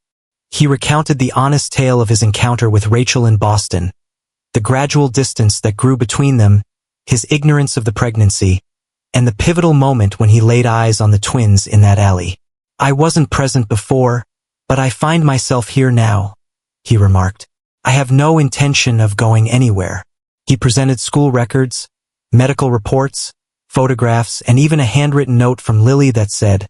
He recounted the honest tale of his encounter with Rachel in Boston, the gradual distance that grew between them, his ignorance of the pregnancy, and the pivotal moment when he laid eyes on the twins in that alley. I wasn't present before, but I find myself here now, he remarked. I have no intention of going anywhere. He presented school records, medical reports, photographs, and even a handwritten note from Lily that said,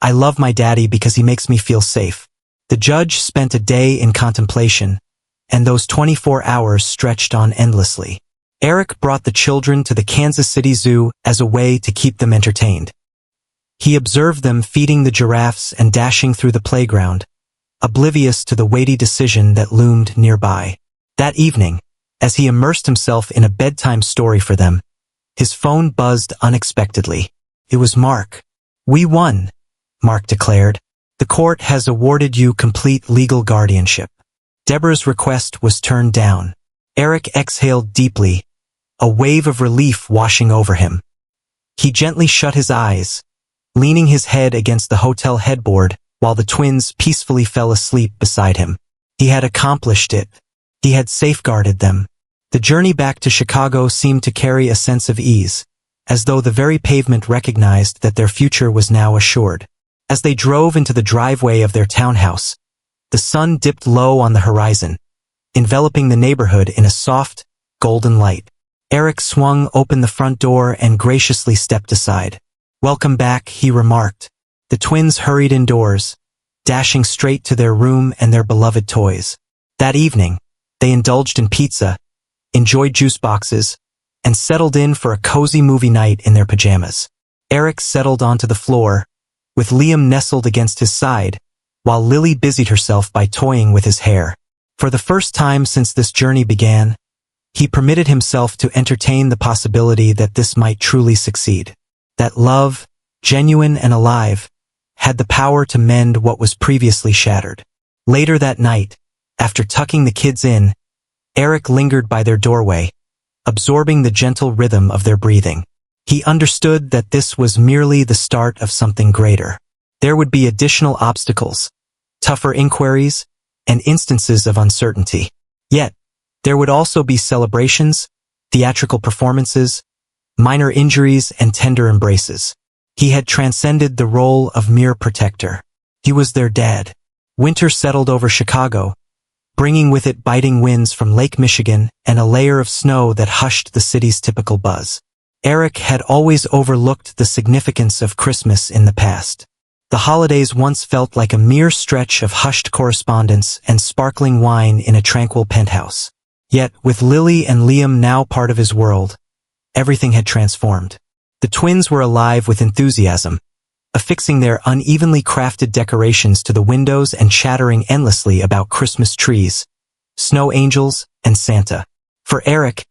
I love my daddy because he makes me feel safe. The judge spent a day in contemplation, and those 24 hours stretched on endlessly. Eric brought the children to the Kansas City Zoo as a way to keep them entertained. He observed them feeding the giraffes and dashing through the playground, oblivious to the weighty decision that loomed nearby. That evening, as he immersed himself in a bedtime story for them, his phone buzzed unexpectedly. It was Mark. We won, Mark declared. The court has awarded you complete legal guardianship. Deborah's request was turned down. Eric exhaled deeply, a wave of relief washing over him. He gently shut his eyes, leaning his head against the hotel headboard while the twins peacefully fell asleep beside him. He had accomplished it. He had safeguarded them. The journey back to Chicago seemed to carry a sense of ease, as though the very pavement recognized that their future was now assured. As they drove into the driveway of their townhouse, the sun dipped low on the horizon, enveloping the neighborhood in a soft, golden light. Eric swung open the front door and graciously stepped aside. Welcome back, he remarked. The twins hurried indoors, dashing straight to their room and their beloved toys. That evening, they indulged in pizza, enjoyed juice boxes, and settled in for a cozy movie night in their pajamas. Eric settled onto the floor, with Liam nestled against his side, while Lily busied herself by toying with his hair. For the first time since this journey began, he permitted himself to entertain the possibility that this might truly succeed. That love, genuine and alive, had the power to mend what was previously shattered. Later that night, after tucking the kids in, Eric lingered by their doorway, absorbing the gentle rhythm of their breathing. He understood that this was merely the start of something greater. There would be additional obstacles, tougher inquiries, and instances of uncertainty. Yet, there would also be celebrations, theatrical performances, minor injuries, and tender embraces. He had transcended the role of mere protector. He was their dad. Winter settled over Chicago, bringing with it biting winds from Lake Michigan and a layer of snow that hushed the city's typical buzz. Eric had always overlooked the significance of Christmas in the past. The holidays once felt like a mere stretch of hushed correspondence and sparkling wine in a tranquil penthouse. Yet, with Lily and Liam now part of his world, everything had transformed. The twins were alive with enthusiasm, affixing their unevenly crafted decorations to the windows and chattering endlessly about Christmas trees, snow angels, and Santa. For Eric,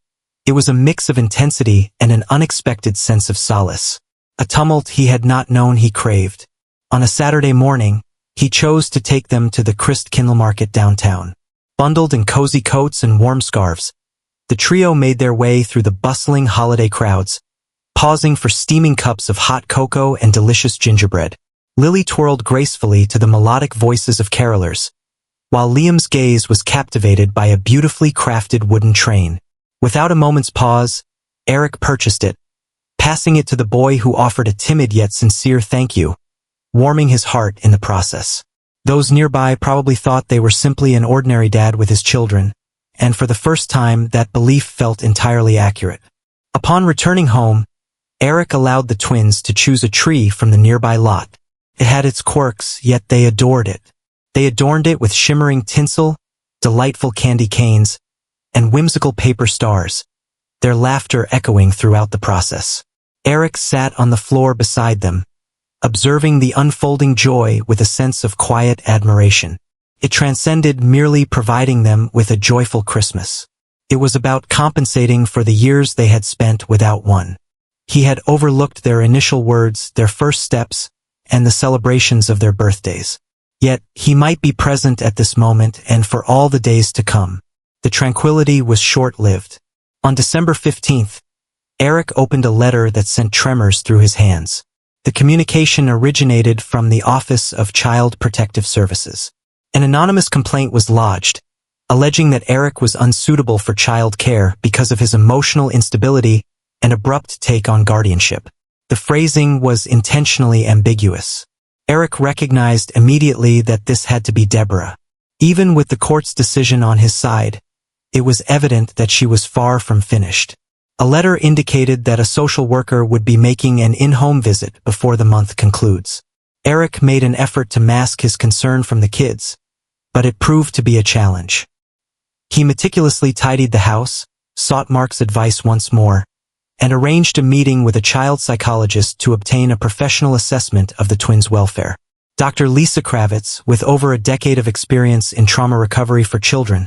it was a mix of intensity and an unexpected sense of solace, a tumult he had not known he craved. On a Saturday morning, he chose to take them to the Christkindl market downtown. Bundled in cozy coats and warm scarves, The trio made their way through the bustling holiday crowds, pausing for steaming cups of hot cocoa and delicious gingerbread. Lily twirled gracefully to the melodic voices of carolers, while Liam's gaze was captivated by a beautifully crafted wooden train. Without a moment's pause, Eric purchased it, passing it to the boy who offered a timid yet sincere thank you, warming his heart in the process. Those nearby probably thought they were simply an ordinary dad with his children, and for the first time that belief felt entirely accurate. Upon returning home, Eric allowed the twins to choose a tree from the nearby lot. It had its quirks, yet they adored it. They adorned it with shimmering tinsel, delightful candy canes, and whimsical paper stars, their laughter echoing throughout the process. Eric sat on the floor beside them, observing the unfolding joy with a sense of quiet admiration. It transcended merely providing them with a joyful Christmas. It was about compensating for the years they had spent without one. He had overlooked their initial words, their first steps, and the celebrations of their birthdays. Yet, he might be present at this moment and for all the days to come. The tranquility was short-lived. On December 15th, Eric opened a letter that sent tremors through his hands. The communication originated from the Office of Child Protective Services. An anonymous complaint was lodged, alleging that Eric was unsuitable for child care because of his emotional instability and abrupt take on guardianship. The phrasing was intentionally ambiguous. Eric recognized immediately that this had to be Deborah. Even with the court's decision on his side, it was evident that she was far from finished. A letter indicated that a social worker would be making an in-home visit before the month concludes. Eric made an effort to mask his concern from the kids, but it proved to be a challenge. He meticulously tidied the house, sought Mark's advice once more, and arranged a meeting with a child psychologist to obtain a professional assessment of the twins' welfare. Dr. Lisa Kravitz, with over a decade of experience in trauma recovery for children,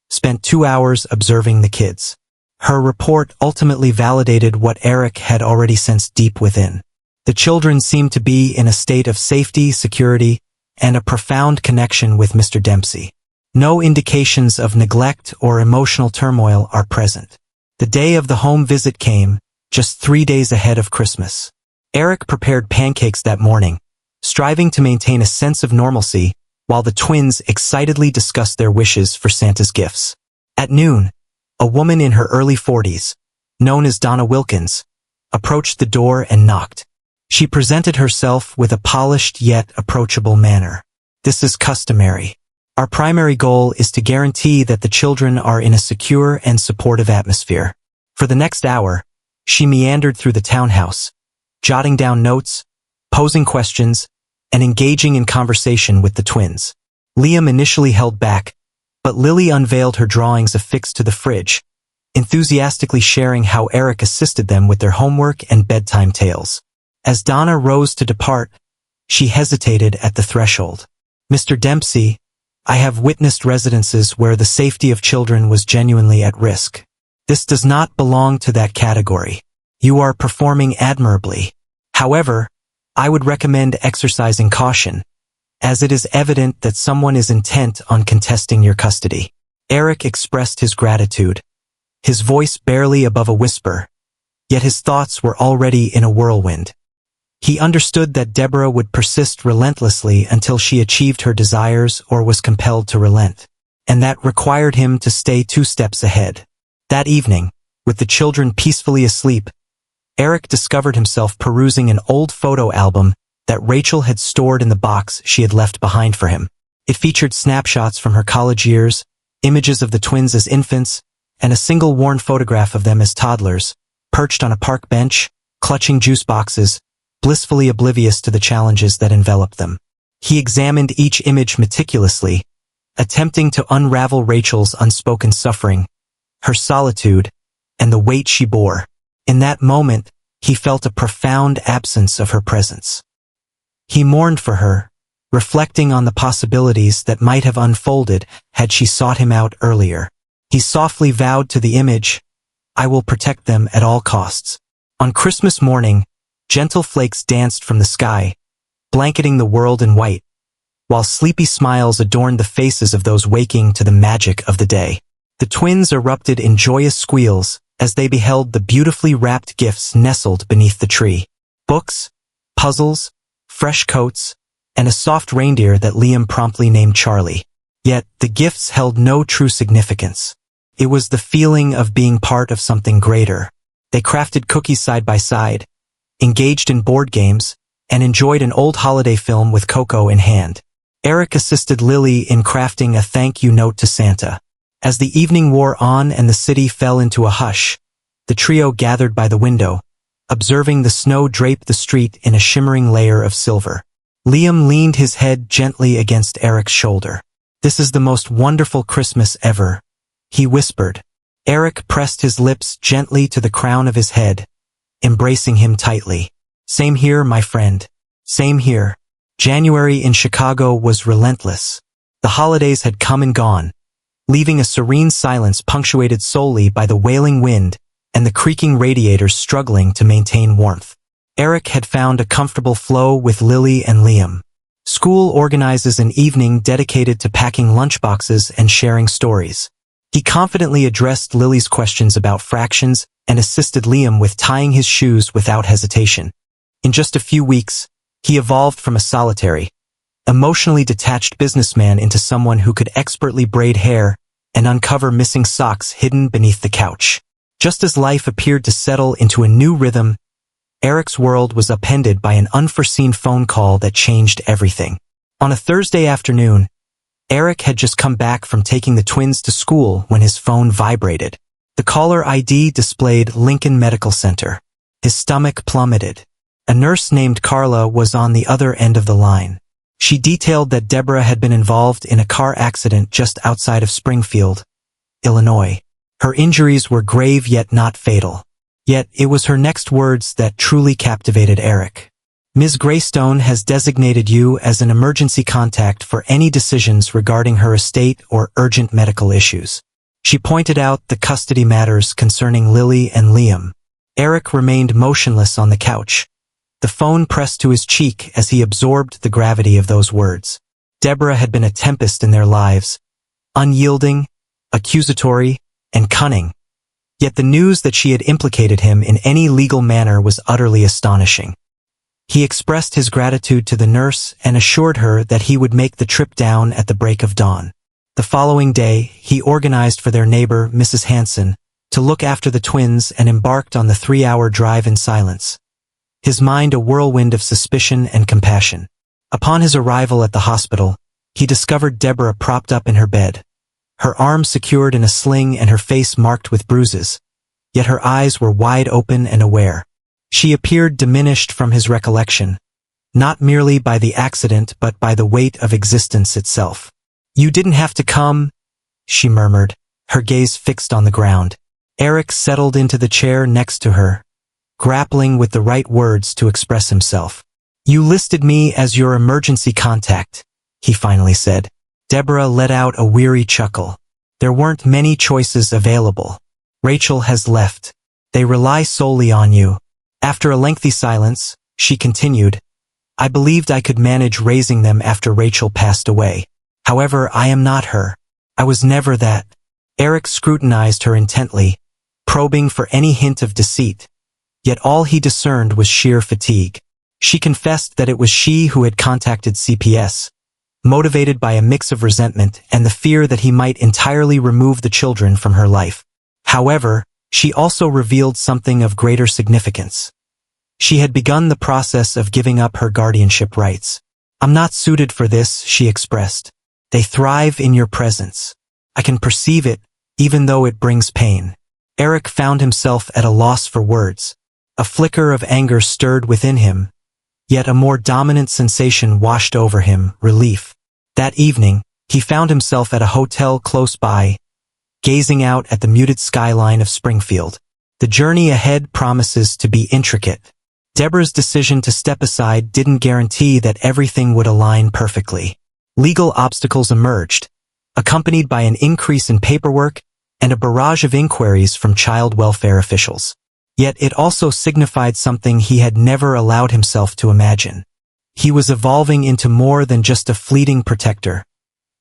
spent 2 hours observing the kids. Her report ultimately validated what Eric had already sensed deep within. The children seemed to be in a state of safety, security, and a profound connection with Mr. Dempsey. No indications of neglect or emotional turmoil are present. The day of the home visit came, just 3 days ahead of Christmas. Eric prepared pancakes that morning, striving to maintain a sense of normalcy, while the twins excitedly discussed their wishes for Santa's gifts. At noon, a woman in her early 40s, known as Donna Wilkins, approached the door and knocked. She presented herself with a polished yet approachable manner. "This is customary. Our primary goal is to guarantee that the children are in a secure and supportive atmosphere." For the next hour, she meandered through the townhouse, jotting down notes, posing questions, and engaging in conversation with the twins. Liam initially held back, but Lily unveiled her drawings affixed to the fridge, enthusiastically sharing how Eric assisted them with their homework and bedtime tales. As Donna rose to depart, she hesitated at the threshold. "Mr. Dempsey, I have witnessed residences where the safety of children was genuinely at risk. This does not belong to that category. You are performing admirably. However, I would recommend exercising caution, as it is evident that someone is intent on contesting your custody." Eric expressed his gratitude, his voice barely above a whisper, yet his thoughts were already in a whirlwind. He understood that Deborah would persist relentlessly until she achieved her desires or was compelled to relent, and that required him to stay 2 steps ahead. That evening, with the children peacefully asleep, Eric discovered himself perusing an old photo album that Rachel had stored in the box she had left behind for him. It featured snapshots from her college years, images of the twins as infants, and a single worn photograph of them as toddlers, perched on a park bench, clutching juice boxes, blissfully oblivious to the challenges that enveloped them. He examined each image meticulously, attempting to unravel Rachel's unspoken suffering, her solitude, and the weight she bore. In that moment, he felt a profound absence of her presence. He mourned for her, reflecting on the possibilities that might have unfolded had she sought him out earlier. He softly vowed to the image, "I will protect them at all costs." On Christmas morning, gentle flakes danced from the sky, blanketing the world in white, while sleepy smiles adorned the faces of those waking to the magic of the day. The twins erupted in joyous squeals as they beheld the beautifully wrapped gifts nestled beneath the tree. Books, puzzles, fresh coats, and a soft reindeer that Liam promptly named Charlie. Yet, the gifts held no true significance. It was the feeling of being part of something greater. They crafted cookies side by side, engaged in board games, and enjoyed an old holiday film with cocoa in hand. Eric assisted Lily in crafting a thank you note to Santa. As the evening wore on and the city fell into a hush, the trio gathered by the window, observing the snow drape the street in a shimmering layer of silver. Liam leaned his head gently against Eric's shoulder. "This is the most wonderful Christmas ever," he whispered. Eric pressed his lips gently to the crown of his head, embracing him tightly. "Same here, my friend. Same here." January in Chicago was relentless. The holidays had come and gone, leaving a serene silence punctuated solely by the wailing wind and the creaking radiators struggling to maintain warmth. Eric had found a comfortable flow with Lily and Liam. School organizes an evening dedicated to packing lunchboxes and sharing stories. He confidently addressed Lily's questions about fractions and assisted Liam with tying his shoes without hesitation. In just a few weeks, he evolved from a solitary, emotionally detached businessman into someone who could expertly braid hair and uncover missing socks hidden beneath the couch. Just as life appeared to settle into a new rhythm, Eric's world was upended by an unforeseen phone call that changed everything. On a Thursday afternoon, Eric had just come back from taking the twins to school when his phone vibrated. The caller ID displayed Lincoln Medical Center. His stomach plummeted. A nurse named Carla was on the other end of the line. She detailed that Deborah had been involved in a car accident just outside of Springfield, Illinois. Her injuries were grave yet not fatal. Yet it was her next words that truly captivated Eric. "Ms. Greystone has designated you as an emergency contact for any decisions regarding her estate or urgent medical issues." She pointed out the custody matters concerning Lily and Liam. Eric remained motionless on the couch, the phone pressed to his cheek as he absorbed the gravity of those words. Deborah had been a tempest in their lives, unyielding, accusatory, and cunning. Yet the news that she had implicated him in any legal manner was utterly astonishing. He expressed his gratitude to the nurse and assured her that he would make the trip down at the break of dawn. The following day, he organized for their neighbor, Mrs. Hanson, to look after the twins and embarked on the 3-hour drive in silence, his mind a whirlwind of suspicion and compassion. Upon his arrival at the hospital, he discovered Deborah propped up in her bed, her arms secured in a sling and her face marked with bruises, yet her eyes were wide open and aware. She appeared diminished from his recollection, not merely by the accident but by the weight of existence itself. "You didn't have to come," she murmured, her gaze fixed on the ground. Eric settled into the chair next to her, grappling with the right words to express himself. "You listed me as your emergency contact," he finally said. Deborah let out a weary chuckle. "There weren't many choices available. Rachel has left. They rely solely on you." After a lengthy silence, she continued, "I believed I could manage raising them after Rachel passed away. However, I am not her. I was never that." Eric scrutinized her intently, probing for any hint of deceit. Yet all he discerned was sheer fatigue. She confessed that it was she who had contacted CPS, motivated by a mix of resentment and the fear that he might entirely remove the children from her life. However, she also revealed something of greater significance. She had begun the process of giving up her guardianship rights. "I'm not suited for this," she expressed. "They thrive in your presence. I can perceive it, even though it brings pain." Eric found himself at a loss for words. A flicker of anger stirred within him, yet a more dominant sensation washed over him, relief. That evening, he found himself at a hotel close by, gazing out at the muted skyline of Springfield. The journey ahead promises to be intricate. Deborah's decision to step aside didn't guarantee that everything would align perfectly. Legal obstacles emerged, accompanied by an increase in paperwork and a barrage of inquiries from child welfare officials. Yet it also signified something he had never allowed himself to imagine. He was evolving into more than just a fleeting protector.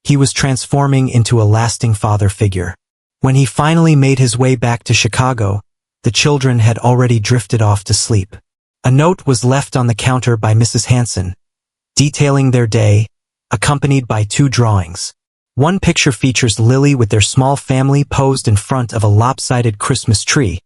He was transforming into a lasting father figure. When he finally made his way back to Chicago, the children had already drifted off to sleep. A note was left on the counter by Mrs. Hanson, detailing their day, accompanied by 2 drawings. One picture features Lily with their small family posed in front of a lopsided Christmas tree,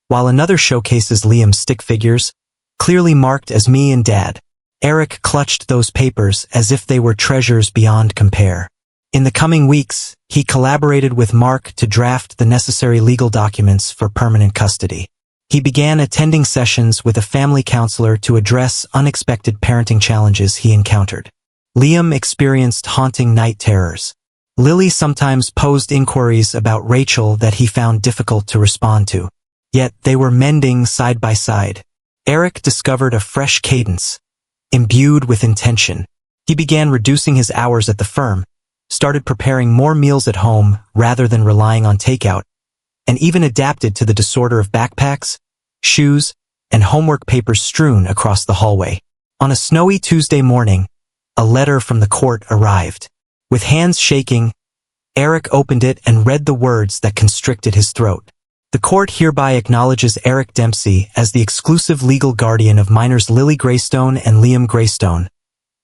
while another showcases Liam's stick figures, clearly marked as me and Dad. Eric clutched those papers as if they were treasures beyond compare. In the coming weeks, he collaborated with Mark to draft the necessary legal documents for permanent custody. He began attending sessions with a family counselor to address unexpected parenting challenges he encountered. Liam experienced haunting night terrors. Lily sometimes posed inquiries about Rachel that he found difficult to respond to. Yet they were mending side by side. Eric discovered a fresh cadence, imbued with intention. He began reducing his hours at the firm, started preparing more meals at home rather than relying on takeout, and even adapted to the disorder of backpacks, shoes, and homework papers strewn across the hallway. On a snowy Tuesday morning, a letter from the court arrived. With hands shaking, Eric opened it and read the words that constricted his throat. The court hereby acknowledges Eric Dempsey as the exclusive legal guardian of minors Lily Greystone and Liam Greystone,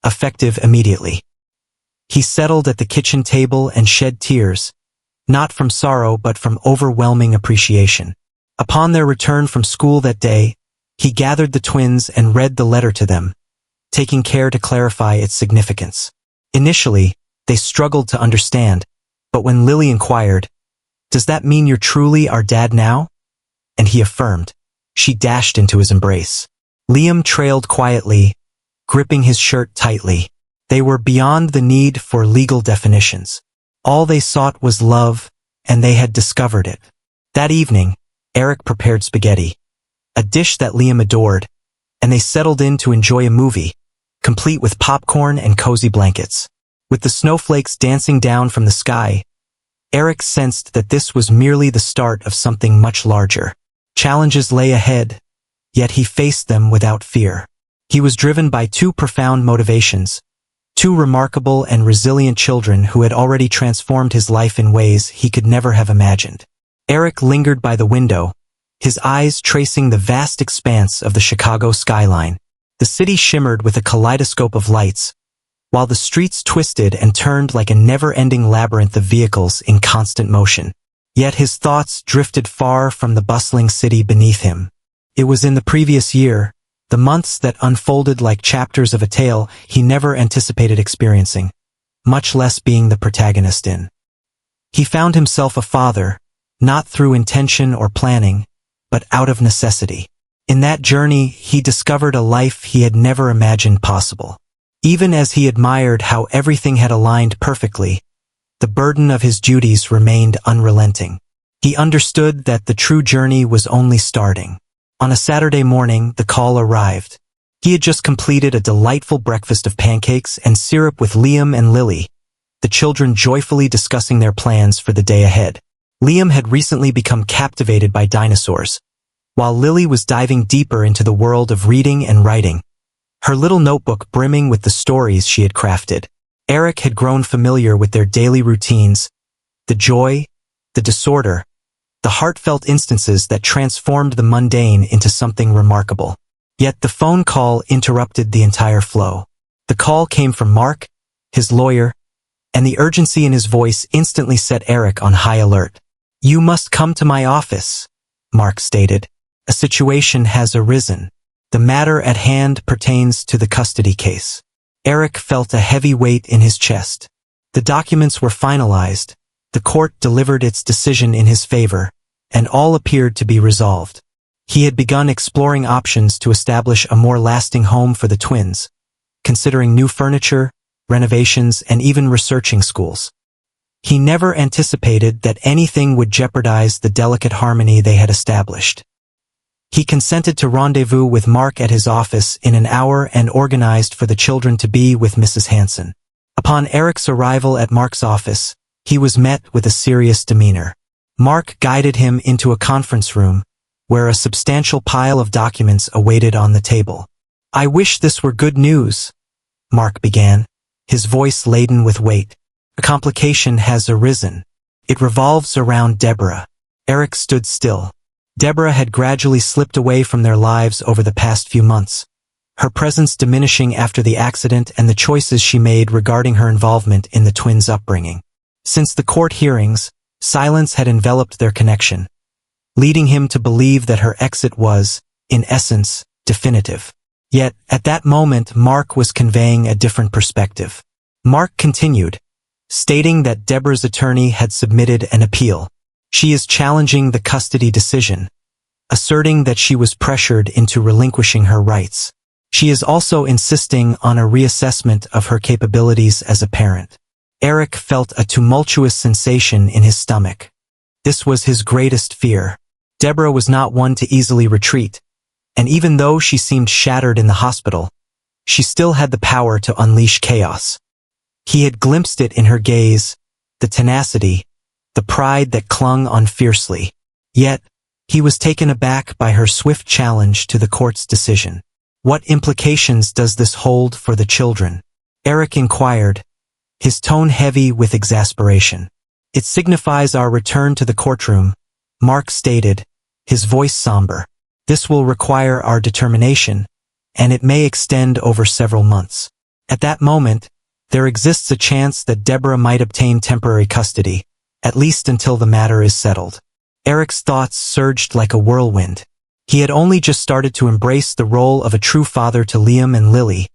effective immediately. He settled at the kitchen table and shed tears, not from sorrow but from overwhelming appreciation. Upon their return from school that day, he gathered the twins and read the letter to them, taking care to clarify its significance. Initially, they struggled to understand, but when Lily inquired, "Does that mean you're truly our dad now?" and he affirmed, she dashed into his embrace. Liam trailed quietly, gripping his shirt tightly. They were beyond the need for legal definitions. All they sought was love, and they had discovered it. That evening, Eric prepared spaghetti, a dish that Liam adored, and they settled in to enjoy a movie, complete with popcorn and cozy blankets. With the snowflakes dancing down from the sky, Eric sensed that this was merely the start of something much larger. Challenges lay ahead, yet he faced them without fear. He was driven by 2 profound motivations, 2 remarkable and resilient children who had already transformed his life in ways he could never have imagined. Eric lingered by the window, his eyes tracing the vast expanse of the Chicago skyline. The city shimmered with a kaleidoscope of lights, while the streets twisted and turned like a never-ending labyrinth of vehicles in constant motion. Yet his thoughts drifted far from the bustling city beneath him. It was in the previous year, the months that unfolded like chapters of a tale he never anticipated experiencing, much less being the protagonist in. He found himself a father, not through intention or planning, but out of necessity. In that journey, he discovered a life he had never imagined possible. Even as he admired how everything had aligned perfectly, the burden of his duties remained unrelenting. He understood that the true journey was only starting. On a Saturday morning, the call arrived. He had just completed a delightful breakfast of pancakes and syrup with Liam and Lily, the children joyfully discussing their plans for the day ahead. Liam had recently become captivated by dinosaurs, while Lily was diving deeper into the world of reading and writing, her little notebook brimming with the stories she had crafted. Eric had grown familiar with their daily routines, the joy, the disorder, the heartfelt instances that transformed the mundane into something remarkable. Yet the phone call interrupted the entire flow. The call came from Mark, his lawyer, and the urgency in his voice instantly set Eric on high alert. "You must come to my office," Mark stated. "A situation has arisen. The matter at hand pertains to the custody case." Eric felt a heavy weight in his chest. The documents were finalized, the court delivered its decision in his favor, and all appeared to be resolved. He had begun exploring options to establish a more lasting home for the twins, considering new furniture, renovations, and even researching schools. He never anticipated that anything would jeopardize the delicate harmony they had established. He consented to rendezvous with Mark at his office in an hour and organized for the children to be with Mrs. Hanson. Upon Eric's arrival at Mark's office, he was met with a serious demeanor. Mark guided him into a conference room, where a substantial pile of documents awaited on the table. "I wish this were good news," Mark began, his voice laden with weight. "A complication has arisen." It revolves around Deborah. Eric stood still. Deborah had gradually slipped away from their lives over the past few months, her presence diminishing after the accident and the choices she made regarding her involvement in the twins' upbringing. Since the court hearings, silence had enveloped their connection, leading him to believe that her exit was, in essence, definitive. Yet, at that moment, Mark was conveying a different perspective. Mark continued, stating that Deborah's attorney had submitted an appeal. She is challenging the custody decision, asserting that she was pressured into relinquishing her rights. She is also insisting on a reassessment of her capabilities as a parent. Eric felt a tumultuous sensation in his stomach. This was his greatest fear. Deborah was not one to easily retreat, and even though she seemed shattered in the hospital, she still had the power to unleash chaos. He had glimpsed it in her gaze, the tenacity, the pride that clung on fiercely. Yet, he was taken aback by her swift challenge to the court's decision. What implications does this hold for the children? Eric inquired, his tone heavy with exasperation. It signifies our return to the courtroom, Mark stated, his voice somber. This will require our determination, and it may extend over several months. At that moment, there exists a chance that Deborah might obtain temporary custody, at least until the matter is settled. Eric's thoughts surged like a whirlwind. He had only just started to embrace the role of a true father to Liam and Lily,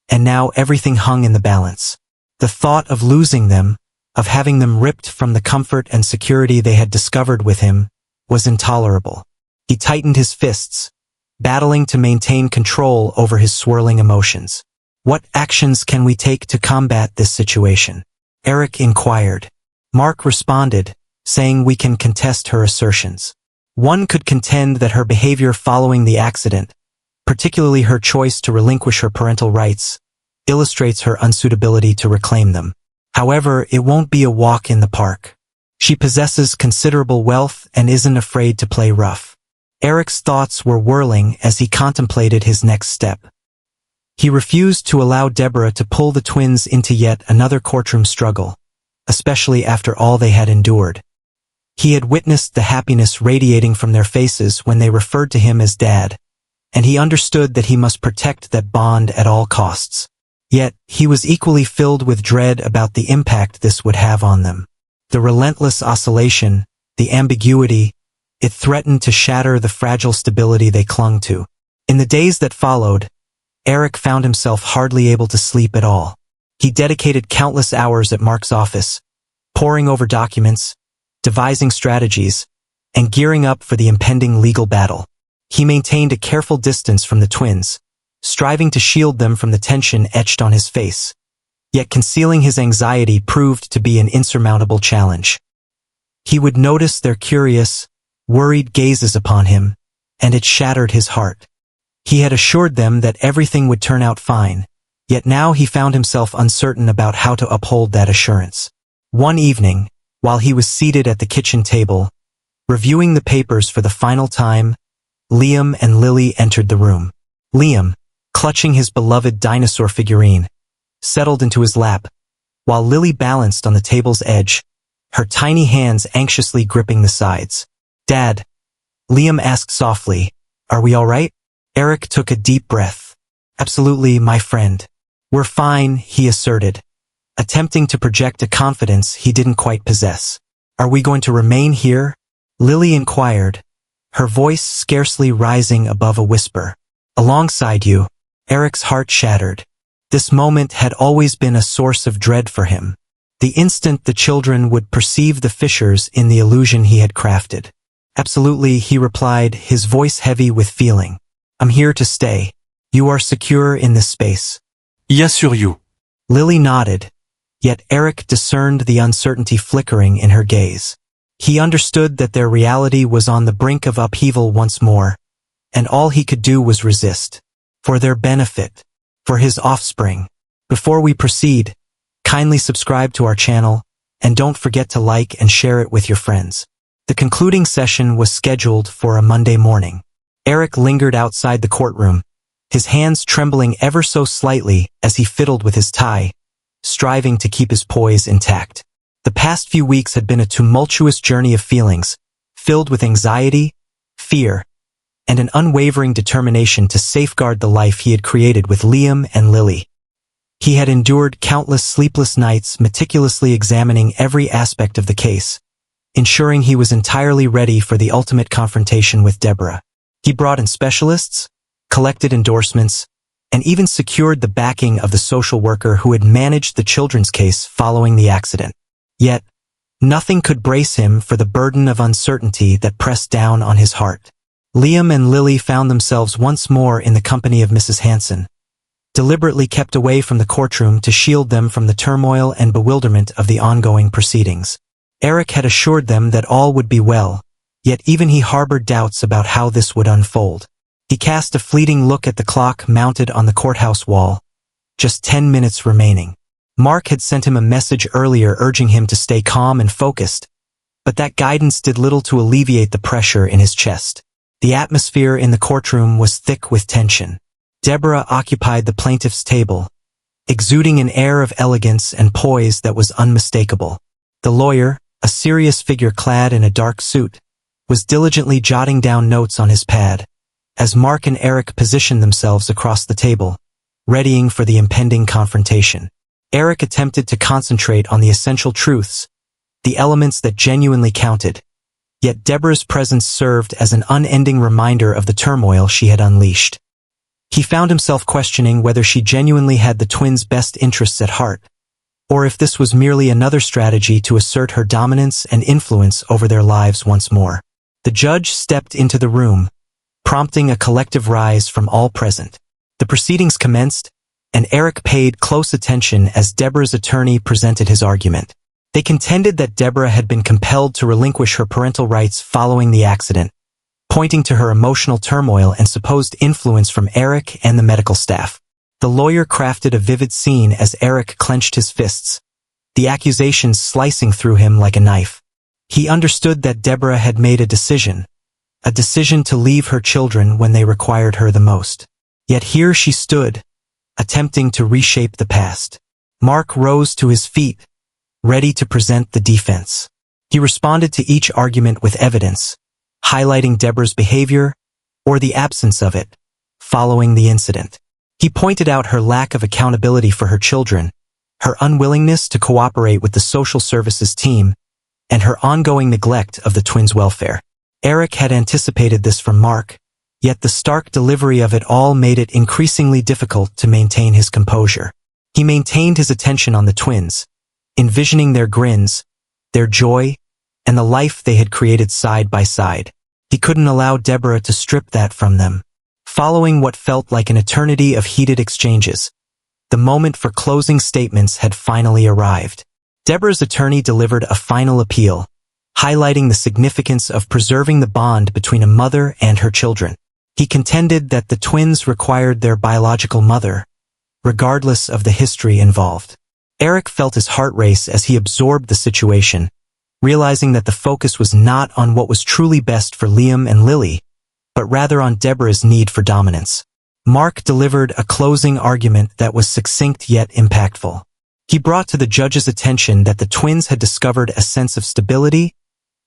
and now everything hung in the balance. The thought of losing them, of having them ripped from the comfort and security they had discovered with him, was intolerable. He tightened his fists, battling to maintain control over his swirling emotions. What actions can we take to combat this situation? Eric inquired. Mark responded, saying we can contest her assertions. One could contend that her behavior following the accident, particularly her choice to relinquish her parental rights, illustrates her unsuitability to reclaim them. However, it won't be a walk in the park. She possesses considerable wealth and isn't afraid to play rough. Eric's thoughts were whirling as he contemplated his next step. He refused to allow Deborah to pull the twins into yet another courtroom struggle, especially after all they had endured. He had witnessed the happiness radiating from their faces when they referred to him as Dad, and he understood that he must protect that bond at all costs. Yet, he was equally filled with dread about the impact this would have on them. The relentless oscillation, the ambiguity, it threatened to shatter the fragile stability they clung to. In the days that followed, Eric found himself hardly able to sleep at all. He dedicated countless hours at Mark's office, poring over documents, devising strategies, and gearing up for the impending legal battle. He maintained a careful distance from the twins, striving to shield them from the tension etched on his face. Yet concealing his anxiety proved to be an insurmountable challenge. He would notice their curious, worried gazes upon him, and it shattered his heart. He had assured them that everything would turn out fine, yet now he found himself uncertain about how to uphold that assurance. One evening, while he was seated at the kitchen table, reviewing the papers for the final time, Liam and Lily entered the room. Liam, clutching his beloved dinosaur figurine, settled into his lap, while Lily balanced on the table's edge, her tiny hands anxiously gripping the sides. "Dad," Liam asked softly, "are we all right?" Eric took a deep breath. "Absolutely, my friend. We're fine," he asserted, attempting to project a confidence he didn't quite possess. "Are we going to remain here?" Lily inquired, her voice scarcely rising above a whisper. "Alongside you." Eric's heart shattered. This moment had always been a source of dread for him. The instant the children would perceive the fissures in the illusion he had crafted. "Absolutely," he replied, his voice heavy with feeling. "I'm here to stay. You are secure in this space." Y assure you. Lily nodded, yet Eric discerned the uncertainty flickering in her gaze. He understood that their reality was on the brink of upheaval once more, and all he could do was resist. For their benefit, for his offspring. Before we proceed, kindly subscribe to our channel, and don't forget to like and share it with your friends. The concluding session was scheduled for a Monday morning. Eric lingered outside the courtroom, his hands trembling ever so slightly as he fiddled with his tie, striving to keep his poise intact. The past few weeks had been a tumultuous journey of feelings, filled with anxiety, fear, and an unwavering determination to safeguard the life he had created with Liam and Lily. He had endured countless sleepless nights meticulously examining every aspect of the case, ensuring he was entirely ready for the ultimate confrontation with Deborah. He brought in specialists, collected endorsements, and even secured the backing of the social worker who had managed the children's case following the accident. Yet, nothing could brace him for the burden of uncertainty that pressed down on his heart. Liam and Lily found themselves once more in the company of Mrs. Hanson, deliberately kept away from the courtroom to shield them from the turmoil and bewilderment of the ongoing proceedings. Eric had assured them that all would be well, yet even he harbored doubts about how this would unfold. He cast a fleeting look at the clock mounted on the courthouse wall. Just 10 minutes remaining. Mark had sent him a message earlier urging him to stay calm and focused, but that guidance did little to alleviate the pressure in his chest. The atmosphere in the courtroom was thick with tension. Deborah occupied the plaintiff's table, exuding an air of elegance and poise that was unmistakable. The lawyer, a serious figure clad in a dark suit, was diligently jotting down notes on his pad, as Mark and Eric positioned themselves across the table, readying for the impending confrontation. Eric attempted to concentrate on the essential truths, the elements that genuinely counted, yet Deborah's presence served as an unending reminder of the turmoil she had unleashed. He found himself questioning whether she genuinely had the twins' best interests at heart, or if this was merely another strategy to assert her dominance and influence over their lives once more. The judge stepped into the room, prompting a collective rise from all present. The proceedings commenced, and Eric paid close attention as Deborah's attorney presented his argument. They contended that Deborah had been compelled to relinquish her parental rights following the accident, pointing to her emotional turmoil and supposed influence from Eric and the medical staff. The lawyer crafted a vivid scene as Eric clenched his fists, the accusations slicing through him like a knife. He understood that Deborah had made a decision to leave her children when they required her the most. Yet here she stood, attempting to reshape the past. Mark rose to his feet, ready to present the defense. He responded to each argument with evidence, highlighting Deborah's behavior, or the absence of it, following the incident. He pointed out her lack of accountability for her children, her unwillingness to cooperate with the social services team, and her ongoing neglect of the twins' welfare. Eric had anticipated this from Mark, yet the stark delivery of it all made it increasingly difficult to maintain his composure. He maintained his attention on the twins, envisioning their grins, their joy, and the life they had created side by side. He couldn't allow Deborah to strip that from them. Following what felt like an eternity of heated exchanges, the moment for closing statements had finally arrived. Deborah's attorney delivered a final appeal, highlighting the significance of preserving the bond between a mother and her children. He contended that the twins required their biological mother, regardless of the history involved. Eric felt his heart race as he absorbed the situation, realizing that the focus was not on what was truly best for Liam and Lily, but rather on Deborah's need for dominance. Mark delivered a closing argument that was succinct yet impactful. He brought to the judge's attention that the twins had discovered a sense of stability,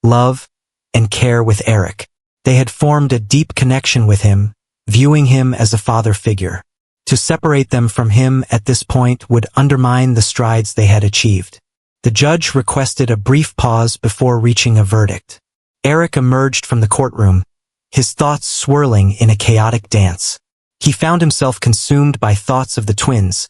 love, and care with Eric. They had formed a deep connection with him, viewing him as a father figure. To separate them from him at this point would undermine the strides they had achieved. The judge requested a brief pause before reaching a verdict. Eric emerged from the courtroom, his thoughts swirling in a chaotic dance. He found himself consumed by thoughts of the twins,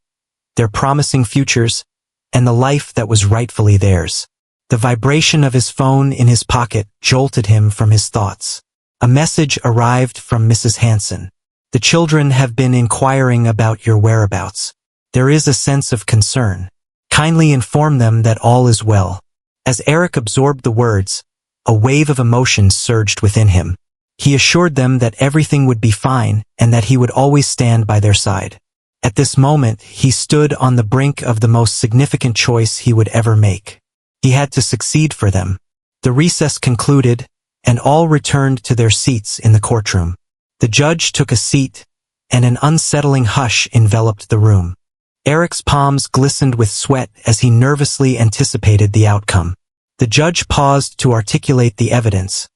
their promising futures, and the life that was rightfully theirs. The vibration of his phone in his pocket jolted him from his thoughts. A message arrived from Mrs. Hanson. "The children have been inquiring about your whereabouts. There is a sense of concern. Kindly inform them that all is well." As Eric absorbed the words, a wave of emotion surged within him. He assured them that everything would be fine and that he would always stand by their side. At this moment, he stood on the brink of the most significant choice he would ever make. He had to succeed for them. The recess concluded, and all returned to their seats in the courtroom. The judge took a seat, and an unsettling hush enveloped the room. Eric's palms glistened with sweat as he nervously anticipated the outcome. The judge paused to articulate the evidence,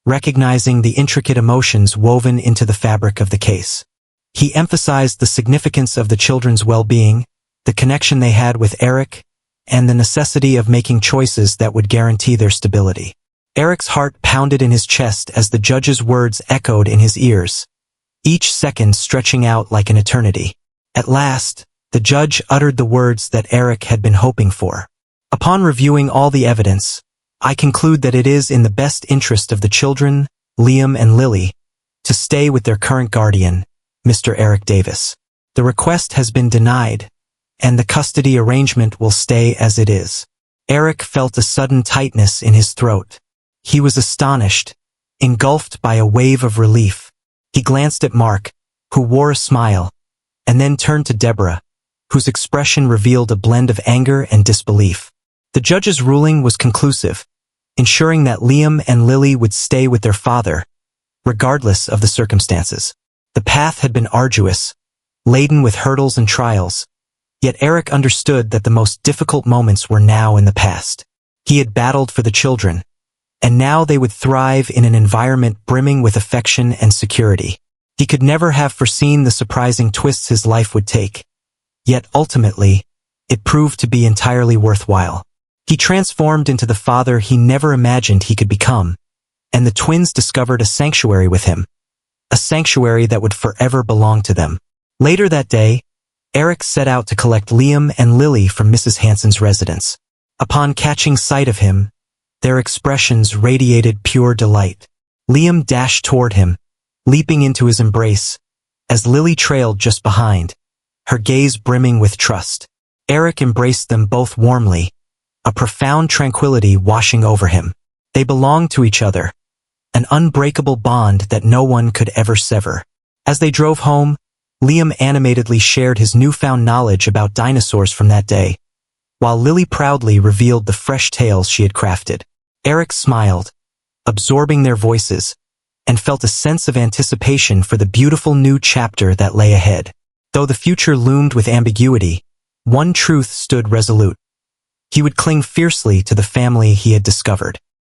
recognizing the intricate emotions woven into the fabric of the case. He emphasized the significance of the children's well-being, the connection they had with Eric, and the necessity of making choices that would guarantee their stability. Eric's heart pounded in his chest as the judge's words echoed in his ears, each second stretching out like an eternity. At last, the judge uttered the words that Eric had been hoping for. Upon reviewing all the evidence, I conclude that it is in the best interest of the children, Liam and Lily, to stay with their current guardian, Mr. Eric Davis. The request has been denied, and the custody arrangement will stay as it is. Eric felt a sudden tightness in his throat. He was astonished, engulfed by a wave of relief. He glanced at Mark, who wore a smile, and then turned to Deborah, whose expression revealed a blend of anger and disbelief. The judge's ruling was conclusive, ensuring that Liam and Lily would stay with their father, regardless of the circumstances. The path had been arduous, laden with hurdles and trials, yet Eric understood that the most difficult moments were now in the past. He had battled for the children, and now they would thrive in an environment brimming with affection and security. He could never have foreseen the surprising twists his life would take, yet ultimately, it proved to be entirely worthwhile. He transformed into the father he never imagined he could become, and the twins discovered a sanctuary with him, a sanctuary that would forever belong to them. Later that day, Eric set out to collect Liam and Lily from Mrs. Hanson's residence. Upon catching sight of him, their expressions radiated pure delight. Liam dashed toward him, leaping into his embrace, as Lily trailed just behind, her gaze brimming with trust. Eric embraced them both warmly, a profound tranquility washing over him. They belonged to each other, an unbreakable bond that no one could ever sever. As they drove home, Liam animatedly shared his newfound knowledge about dinosaurs from that day, while Lily proudly revealed the fresh tales she had crafted. Eric smiled, absorbing their voices, and felt a sense of anticipation for the beautiful new chapter that lay ahead. Though the future loomed with ambiguity, one truth stood resolute. He would cling fiercely to the family he had discovered.